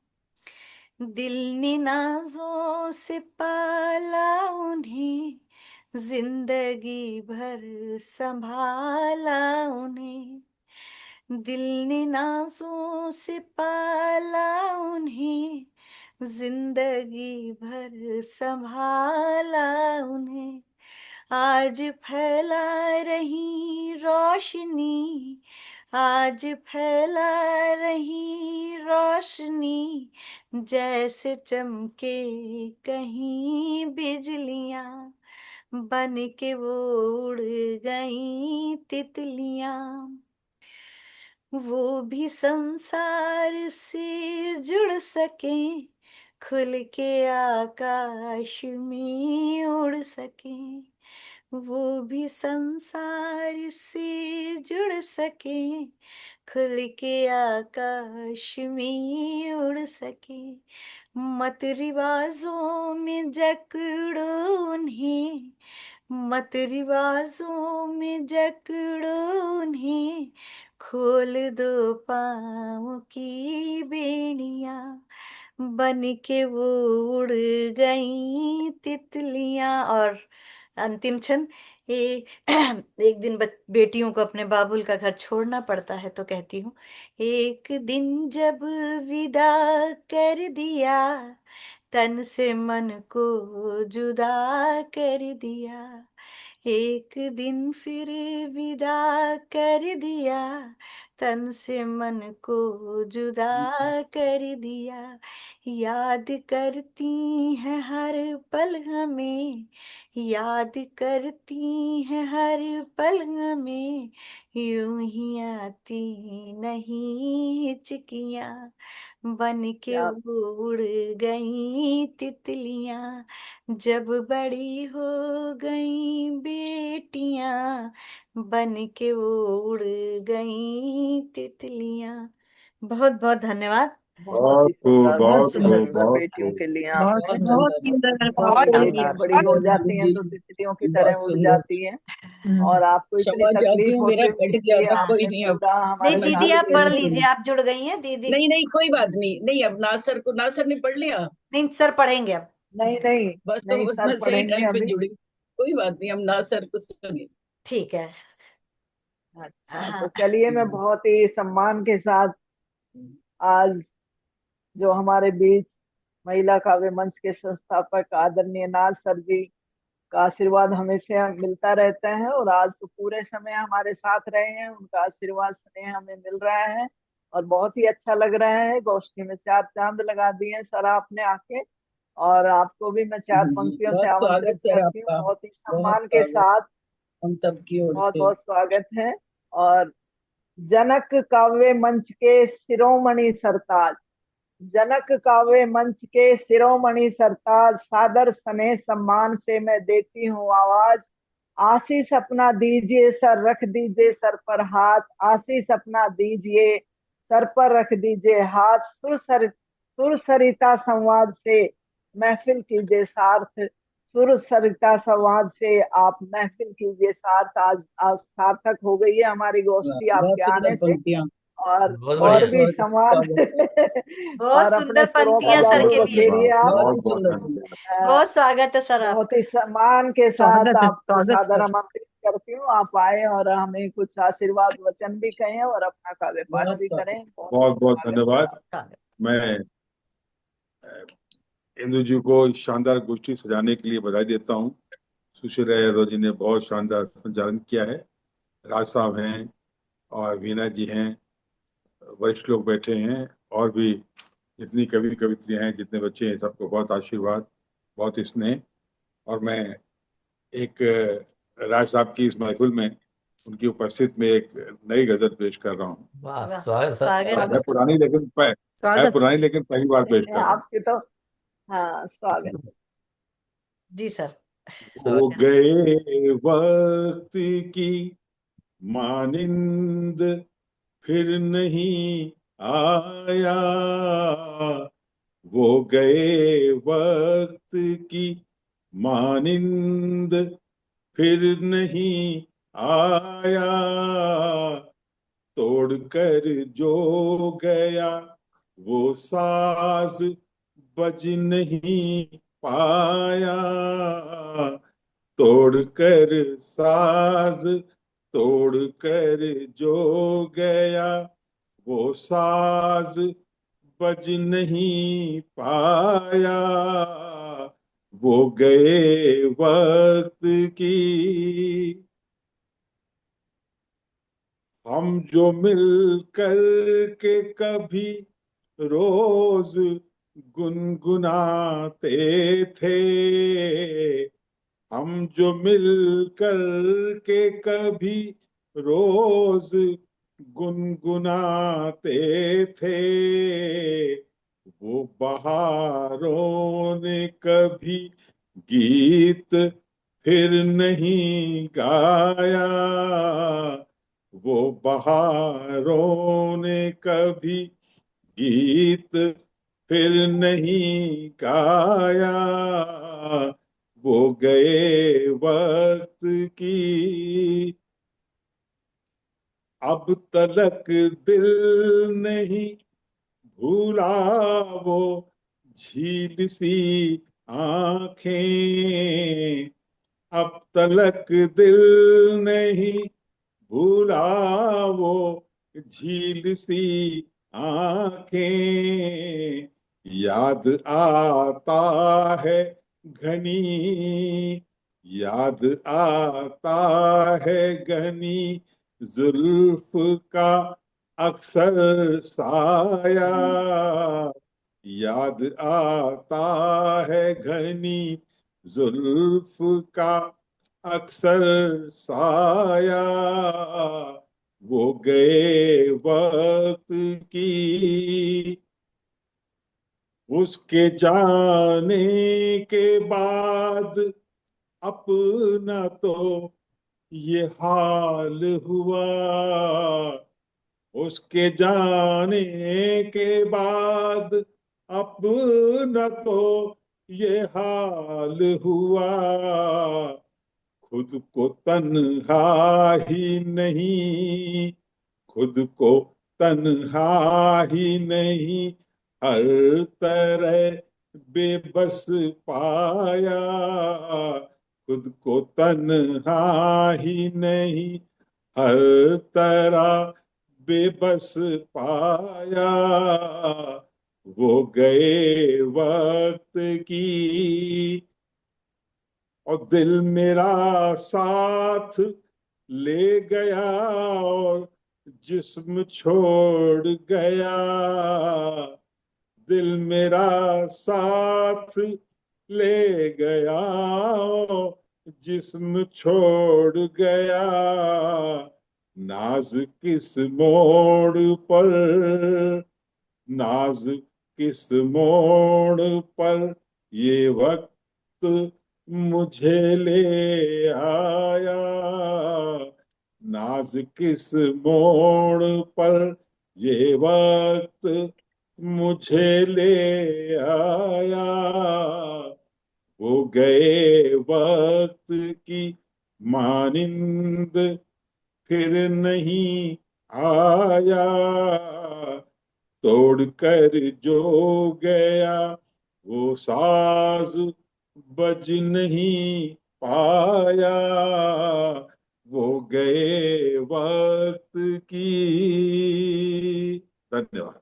दिल ने नाजों से पाला उन्हें, जिंदगी भर संभाला उन्हें, दिल ने नाजों से पाला उन्हें, जिंदगी भर संभाला उन्हें। आज फैला रही रोशनी, आज फैला रही रोशनी, जैसे चमके कहीं बिजलियां, बन के वो उड़ गई तितलियां। वो भी संसार से जुड़ सके, खुल के आकाश में उड़ सके, वो भी संसार से जुड़ सके, खुल के आकाश में उड़ सके। मत रिवाजों में जकड़ो उन्हें, मत रिवाजों में जकड़ो उन्हें, खोल दो पाँव की बेड़ियां, बन के वो उड़ गई तितलियां। और अंतिम छंद, ये एक दिन बेटियों को अपने बाबुल का घर छोड़ना पड़ता है, तो कहती हूँ। एक दिन जब विदा कर दिया, तन से मन को जुदा कर दिया, एक दिन फिर विदा कर दिया, तन से मन को जुदा कर दिया। याद करती है हर पल हमें, याद करती है हर पल हमें, यूं ही आती नहीं हिचकियां, बन के क्या वो उड़ गई तितलियां। जब बड़ी हो गई बेटियां, बन के वो उड़ गई तितलियां। बहुत बहुत धन्यवाद। बहुत ही सुंदर, बहुत ही सुंदर बेटियों के लिए आप बहुत बहुत सुंदर, सुंदर। बहुत जब सुंदर। बेटियां बड़ी हो जाती हैं तो तितलियों की तरह बहुत उड़ सुंदर। जाती हैं, और आपको इतनी क्षमा चाहती तकलीफ हूँ, मेरा होती कट हुई गया कि था, कोई आपने नहीं अब। पूरा नहीं हमारे दीदी, साथ आप पढ़ में लीजिए, आप जुड़ गई हैं दीदी। नहीं नहीं, कोई बात नहीं, नहीं अब नासर को, नासर ने पढ़ लिया। नहीं सर, पढ़ेंगे अब। नहीं नहीं बस तो नहीं, सर उसमें सही पढ़ेंगे टाइम पे अभी। जुड़ी, कोई बात नहीं, हम नासर को सुनिए। ठीक है। अच्छा, तो हाँ चलिए, मैं बहुत ही सम्मान के साथ आज जो हमारे बीच महिला काव्य मंच के संस्थापक आदरणीय नाज सर जी का आशीर्वाद हमेशा मिलता रहता है, और आज तो पूरे समय हमारे साथ रहे हैं, उनका आशीर्वाद स्नेह हमें मिल रहा है और बहुत ही अच्छा लग रहा है। गोष्ठी में चार चांद लगा दिए हैं सर आपने आके, और आपको भी मैं चार हाँ जी, पंक्तियों से बहुत आमंत्रित स्वागत सर करती हूँ, आपका, बहुत ही बहुत सम्मान के स्वागत साथ। हम सबकी ओर बहुत से। बहुत स्वागत है। और जनक काव्य मंच के शिरोमणि सरताज, जनक काव्य मंच के शिरोमणि सरताज, सादर स्नेह सम्मान से मैं देती हूँ आवाज। आशीष अपना दीजिए सर, रख दीजिए सर पर हाथ, आशीष अपना दीजिए सर पर रख दीजिए हाथ। सुर सरिता संवाद से महफिल कीजिए सार्थ, सुर सरिता संवाद से आप महफिल कीजिए सार्थ। आज सार्थक हो गई है हमारी गोष्ठी बहुत आपके सुंदर आने से, पंक्तियां, और बहुत और बढ़िया। भी बहुत समाज स्वागत, बहुत और अपने सुंदर सुरों का पंक्तियां सर जादू के लिए। बखेरिए आप। बहुत ही बहुत सुंदर धन्यवाद। पंक्तियां। बहुत स्वागत है सर बहुत आपका। ही सम्मान के साथ स्वागत है, आपको स्वागत सादर सर। आमंत्रित करती हूँ, आप आए और हमें कुछ आशीर्वाद वचन भी कहें और अपना काव्य पाठ बहुत भी स्वागत। करें। बहुत बहुत बहुत स्वागत है धन्यवाद। आपका। मैं इंदु जी को इस शानदार गोष्ठी सजाने के लिए बधाई देता हूँ। सुशील यादव जी ने बहुत शानदार संचालन किया है। राज साहब हैं और वीना जी हैं, वरिष्ठ लोग बैठे हैं, और भी जितनी कवि कवित्रियां हैं, जितने बच्चे हैं, सबको बहुत आशीर्वाद, बहुत स्नेह। और मैं एक राज साहब की इस महफिल में उनकी उपस्थित में एक नई गजल पेश कर रहा हूँ। वाह, वाह, स्वागत सर, स्वागत स्वागत। है पुरानी लेकिन स्वागत। पहली बार पेश कर रहा हूँ। आपके तो हाँ स्वागत है। जी सर। हो गए वक्त की मानिंद फिर नहीं आया, वो गए वक्त की मानिंद फिर नहीं आया, तोड़कर जो गया वो साज बज नहीं पाया, तोड़कर साज तोड़कर जो गया वो साज बज नहीं पाया, वो गए वक्त की। हम जो मिल कर के कभी रोज गुनगुनाते थे, हम जो मिल कर के कभी रोज गुनगुनाते थे, वो बहारों ने कभी गीत फिर नहीं गाया, वो बहारों ने कभी गीत फिर नहीं गाया, वो गए वक्त की। अब तलक दिल नहीं भूला वो झील सी आंखें, अब तलक दिल नहीं भूला वो झील सी आंखें, याद आता है घनी, याद आता है घनी जुल्फ का अक्सर साया, याद आता है घनी जुल्फ का अक्सर साया, वो गए वक्त की। उसके जाने के बाद अपना तो ये हाल हुआ, उसके जाने के बाद अपना तो ये हाल हुआ। खुद को तन्हा ही नहीं, खुद को तन्हा ही नहीं, हर तरह बेबस पाया। खुद को तन्हा ही नहीं, हर तरह बेबस पाया। वो गए वक्त की और दिल मेरा साथ ले गया, और जिस्म छोड़ गया। दिल मेरा साथ ले गया, और जिस्म छोड़ गया। नाज किस मोड़ पर, नाज किस मोड़ पर ये वक्त मुझे ले आया। नाज किस मोड़ पर ये वक्त मुझे ले आया। वो गए वक्त की मानिंद फिर नहीं आया। तोड़कर जो गया वो साज बज नहीं पाया। वो गए वक्त की। धन्यवाद।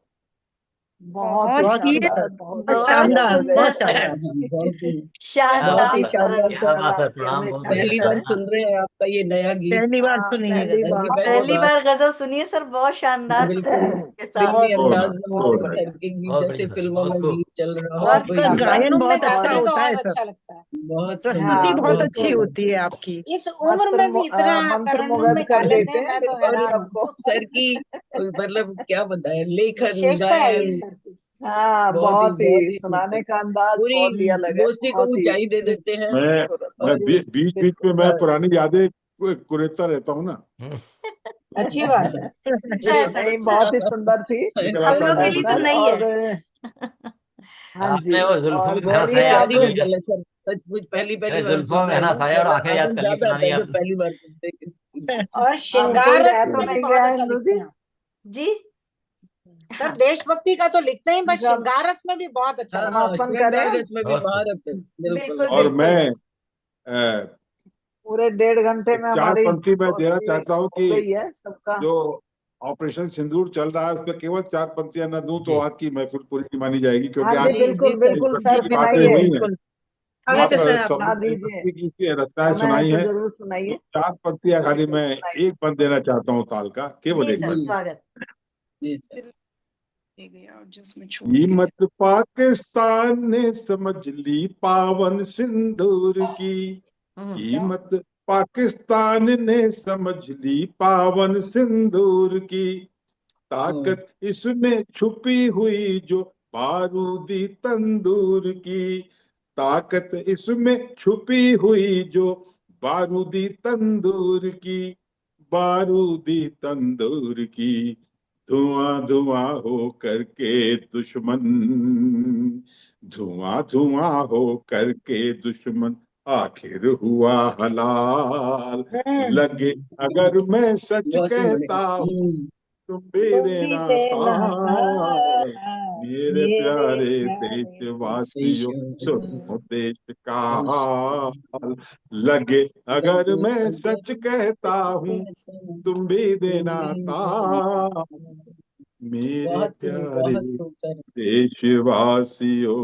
बहुत ही शानदार, बहुत बहुत शानदार, सुंदर बहुत सर, बहुत ही शानदार शानदार क्या सर। बात है, आपके प्रणाम, हमेशा बहुत पहली अच्छा बार है। सुन रहे हैं आपका ये नया गीत। पहली बार हाँ, सुनी है पहली गजल। बार। पहली बार गजल सुनिए सर, बहुत शानदार बिल्कुल के साथ। फिल्मी बहुत अंदाज में बहुत होते सर के गीत, बहुत जैसे बढ़िया, फिल्मों बहुत में खूब। गीत चल रहा हो बहुत आपका वही शानदार। गायन मालूम में बहुत गाते अच्छा हैं तो होता है और सर, अच्छा लगता है। बहुत प्रस्तुति सुंदर, बहुत बहुत अच्छी सुंदर। होती है आपकी। इस उम्र में भी इतना मंत्र तरन्नुम मुग्ध में गा कर लेते देते हैं, हैं मैं तो बिल्कुल हैरान सबको। हूँ। सर की मतलब क्या बताएं, लेखन विशेषता है ये गायन सर की। हाँ, बहुत बहुत ही खूबसूरत। सुनाने का अंदाज पूरी बहुत ही अलग है, दोस्ती को बहुत ही ऊंचाई दे देते हैं। मैं और बीच बीच में मैं पुरानी यादें कुरेदता रहता हूँ ना। अच्छी बात है। अच्छा है सर, नहीं, अच्छा बहुत ही है। सुंदर थी लेकिन हम आता लोग के लिए तो सर। नहीं और है। हाँ जी, आपने वो जुल्फों और में गहना बोलिए साया याद आप। प्यारी कर लिया। गजल है सर, सचमुच पहली अरे बार जुल्फों सुन में रहे हैं गहना ना, साया और ज्यादा आंखें याद कर ली, आनंद ज्यादा पुरानी आता है याद। जब पहली बार सुनते हैं किसी चीज को। और अब श्रृंगार कोई रस रह में तो भी नहीं बहुत गया अच्छा हिंदू लिखते जी? हैं। जी सर देशभक्ति का तो लिखते ही, बस जब श्रृंगार रस में भी बहुत अच्छा हाँ, लिखते हैं। समापन श्रृंगार करें, रस में भी बहुत खूब। महारत है। बिल्कुल बिल्कुल और बिल्कुल। मैं अ, पूरे 1.5 घंटे में चार हमारी पंक्ति मैं देना दोस्ती चाहता हूँ हो कि गई है सबका। जो ऑपरेशन सिंदूर चल रहा है उस पर केवल 4 पंक्तियां न दूं तो जी। आज की महफिल पूरी नहीं मानी जाएगी, हाँ क्योंकि जी, आज जी बिल्कुल जी सर, इस बिल्कुल पर सर, कुछ बातें सुनाइए। हुई हैं। बिल्कुल। हाँ आप सर, सब सुना दीजिए। भक्ति की रचनाएं समय है सुनाई तो हैं। जरूर तो सुनाइए। 4 पंक्तियां खाली मैं सुनाइए। एक बंद देना चाहता हूँ ताल का, केवल जी एक सर, बंद। स्वागत। जी सर। ले गया और जिसमें छोड़ के कीमत पाकिस्तान ने समझ ली पावन सिंदूर की। कीमत पाकिस्तान ने समझ ली पावन सिंदूर की। ताकत इसमें छुपी हुई जो बारूदी तंदूर की। ताकत इसमें छुपी हुई जो बारूदी तंदूर की। बारूदी तंदूर की। धुआं धुआं हो करके दुश्मन, धुआं धुआं हो करके दुश्मन आखिर हुआ हलाल। लगे अगर मैं सच बहुत ही कहता बढ़िया। हूँ तुम भी तुम भी देना देना ताल। मेरे मेरे प्यारे प्यारे देशवासियों सुनो देश का हाल। लगे अगर मैं सच कहता हूँ तुम भी देना ताल। मेरे बहुत खूब, प्यारे बहुत खूब सर। देशवासियों।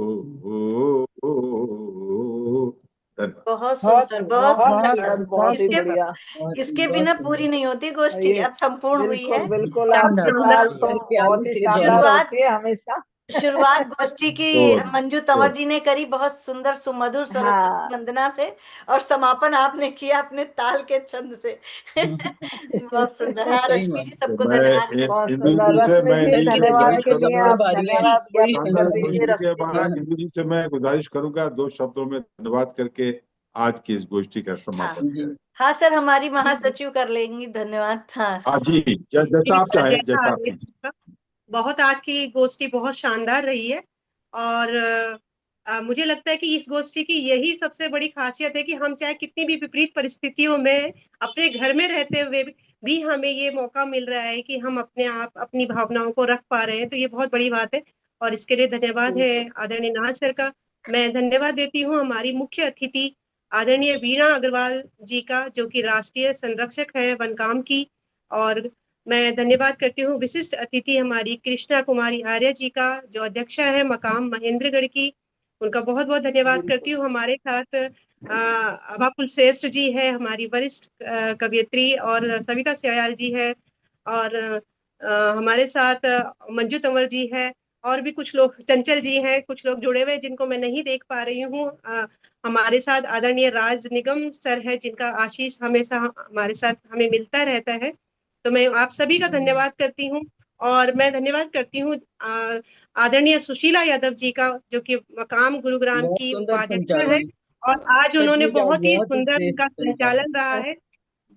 धन्यवाद। बहुत बहुत सुंदर, खूब, बहुत बहुत बहुत सुंदर। बढ़िया। सर, बहुत ही इसके बढ़िया। इसके बहुत बिना पूरी सुंदर। नहीं होती गोष्ठी, ये अब संपूर्ण हुई है। बिल्कुल बिल्कुल, आपकी शानदार। ताल तो सर के आगे बहुत ही से शानदार शुरुआत होती है हमेशा। शुरुआत गोष्ठी की तो मंजू तंवर जी ने करी, बहुत सुंदर सुमधुर हाँ, सरस्वती वंदना से, और समापन आपने किया अपने ताल के छंद से। बहुत सुंदर। हाँ सही रश्मि बात। जी, तो सबको मैं धन्यवाद। बहुत इंदु सुंदर। जी से रश्मि मैं जी, सर यही की धन्यवाद रचना गुजारिश के कीजिए करूंगा। आप, सौरभ आर्या धन्यवाद कोई ज्ञापित शानदार कर नहीं दीजिए गोष्ठी के रश्मि जी बाद को। इंदु जी से मैं गुजारिश करूंगा 2 शब्दों में धन्यवाद करके आज की इस गोष्ठी का समापन हाँ करें। हाँ सर, हमारी महासचिव कर लेंगी। धन्यवाद। हाँ जी, जैसा आप चाहें, जैसा आप जैसा चाहें। बहुत आज की गोष्ठी बहुत शानदार रही है और मुझे लगता है कि इस गोष्ठी की यही सबसे बड़ी खासियत है कि हम चाहे कितनी भी विपरीत परिस्थितियों में अपने घर में रहते हुए भी हमें ये मौका मिल रहा है कि हम अपने आप अपनी भावनाओं को रख पा रहे हैं, तो ये बहुत बड़ी बात है और इसके लिए धन्यवाद है आदरणीय नाज सर का। मैं धन्यवाद देती हूँ हमारी मुख्य अतिथि आदरणीय वीणा अग्रवाल जी का, जो कि राष्ट्रीय संरक्षक है वनकाम की, और मैं धन्यवाद करती हूँ विशिष्ट अतिथि हमारी कृष्णा कुमारी आर्य जी का, जो अध्यक्षा है मकाम महेंद्रगढ़ की, उनका बहुत बहुत धन्यवाद करती हूँ। हमारे साथ अभा कुलश्रेष्ठ जी है, हमारी वरिष्ठ कवयित्री, और सविता सयाल जी है, और हमारे साथ मंजू तंवर जी है, और भी कुछ लोग, चंचल जी हैं, कुछ लोग जुड़े हुए जिनको मैं नहीं देख पा रही हूँ। हमारे साथ आदरणीय राज निगम सर है, जिनका आशीष हमेशा हमारे साथ हमें मिलता रहता है। तो मैं आप सभी का धन्यवाद करती हूँ और मैं धन्यवाद करती हूँ आदरणीय सुशीला यादव जी का, जो कि मकाम गुरुग्राम बहुत की सुंदर उपाध्यक्षा है, संचालन, और आज उन्होंने सचमुच आप बहुत ही बहुत ही सुंदर श्रेष्ठ उनका संचालन। संचालन रहा है।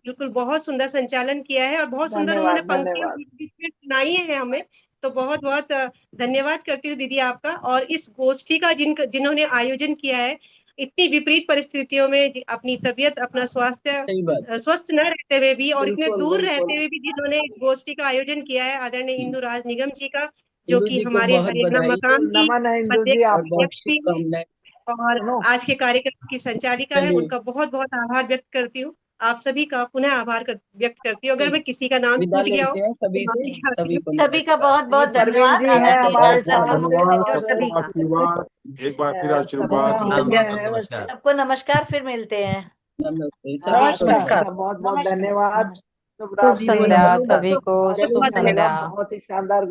बिल्कुल बहुत सुंदर संचालन किया है और बहुत सुंदर उन्होंने धन्यवाद पंक्तियां धन्यवाद। बीच बीच में सुनाई है हमें। तो बहुत बहुत धन्यवाद करती हूँ दीदी आपका। और इस गोष्ठी का जिन्होंने आयोजन किया है, इतनी विपरीत परिस्थितियों में अपनी तबीयत, अपना स्वास्थ्य सही बात, स्वस्थ न रहते हुए भी और इतने बिल्कुल दूर बिल्कुल। रहते हुए भी जिन्होंने इस गोष्ठी का आयोजन किया है, आदरणीय इंदु राज निगम जी का, जो इंदु कि जी को हमारे बहुत हरियाणा बधाई मकाम की नमन है इंदु जी प्रत्येक और बहुत अध्यक्ष भी हैं शुभकामनाएं। और सुनो, आज के कार्यक्रम की संचालिका है। चलिए उनका बहुत बहुत आभार व्यक्त करती हूँ। आप सभी का पुनः आभार व्यक्त करती हूँ। अगर ठीक, मैं किसी का नाम विदा छूट गया हो लेते हैं तो सभी से, माफी चाहती सभी हूँ। को सभी का नमस्कार। बहुत बहुत परवीन जी धन्यवाद। है आदरणीय हमारे नाज सर साथ, का, मुख्य अतिथि और धन्यवाद, सभी का आशीर्वाद, एक बार फिर आशीर्वाद। सबका हो प्रणाम, गया बहुत है। नमस्कार। सबको नमस्कार। फिर मिलते हैं। नमस्ते, सभी को अच्छा नमस्कार। अच्छा, बहुत बहुत नमस्कार। धन्यवाद। नमस्कार। शुभ शुभ रात्रि। संध्या बहुत सभी को, बहुत शुभ बहुत अच्छा लगा, धन्यवाद। संध्या। बहुत ही शानदार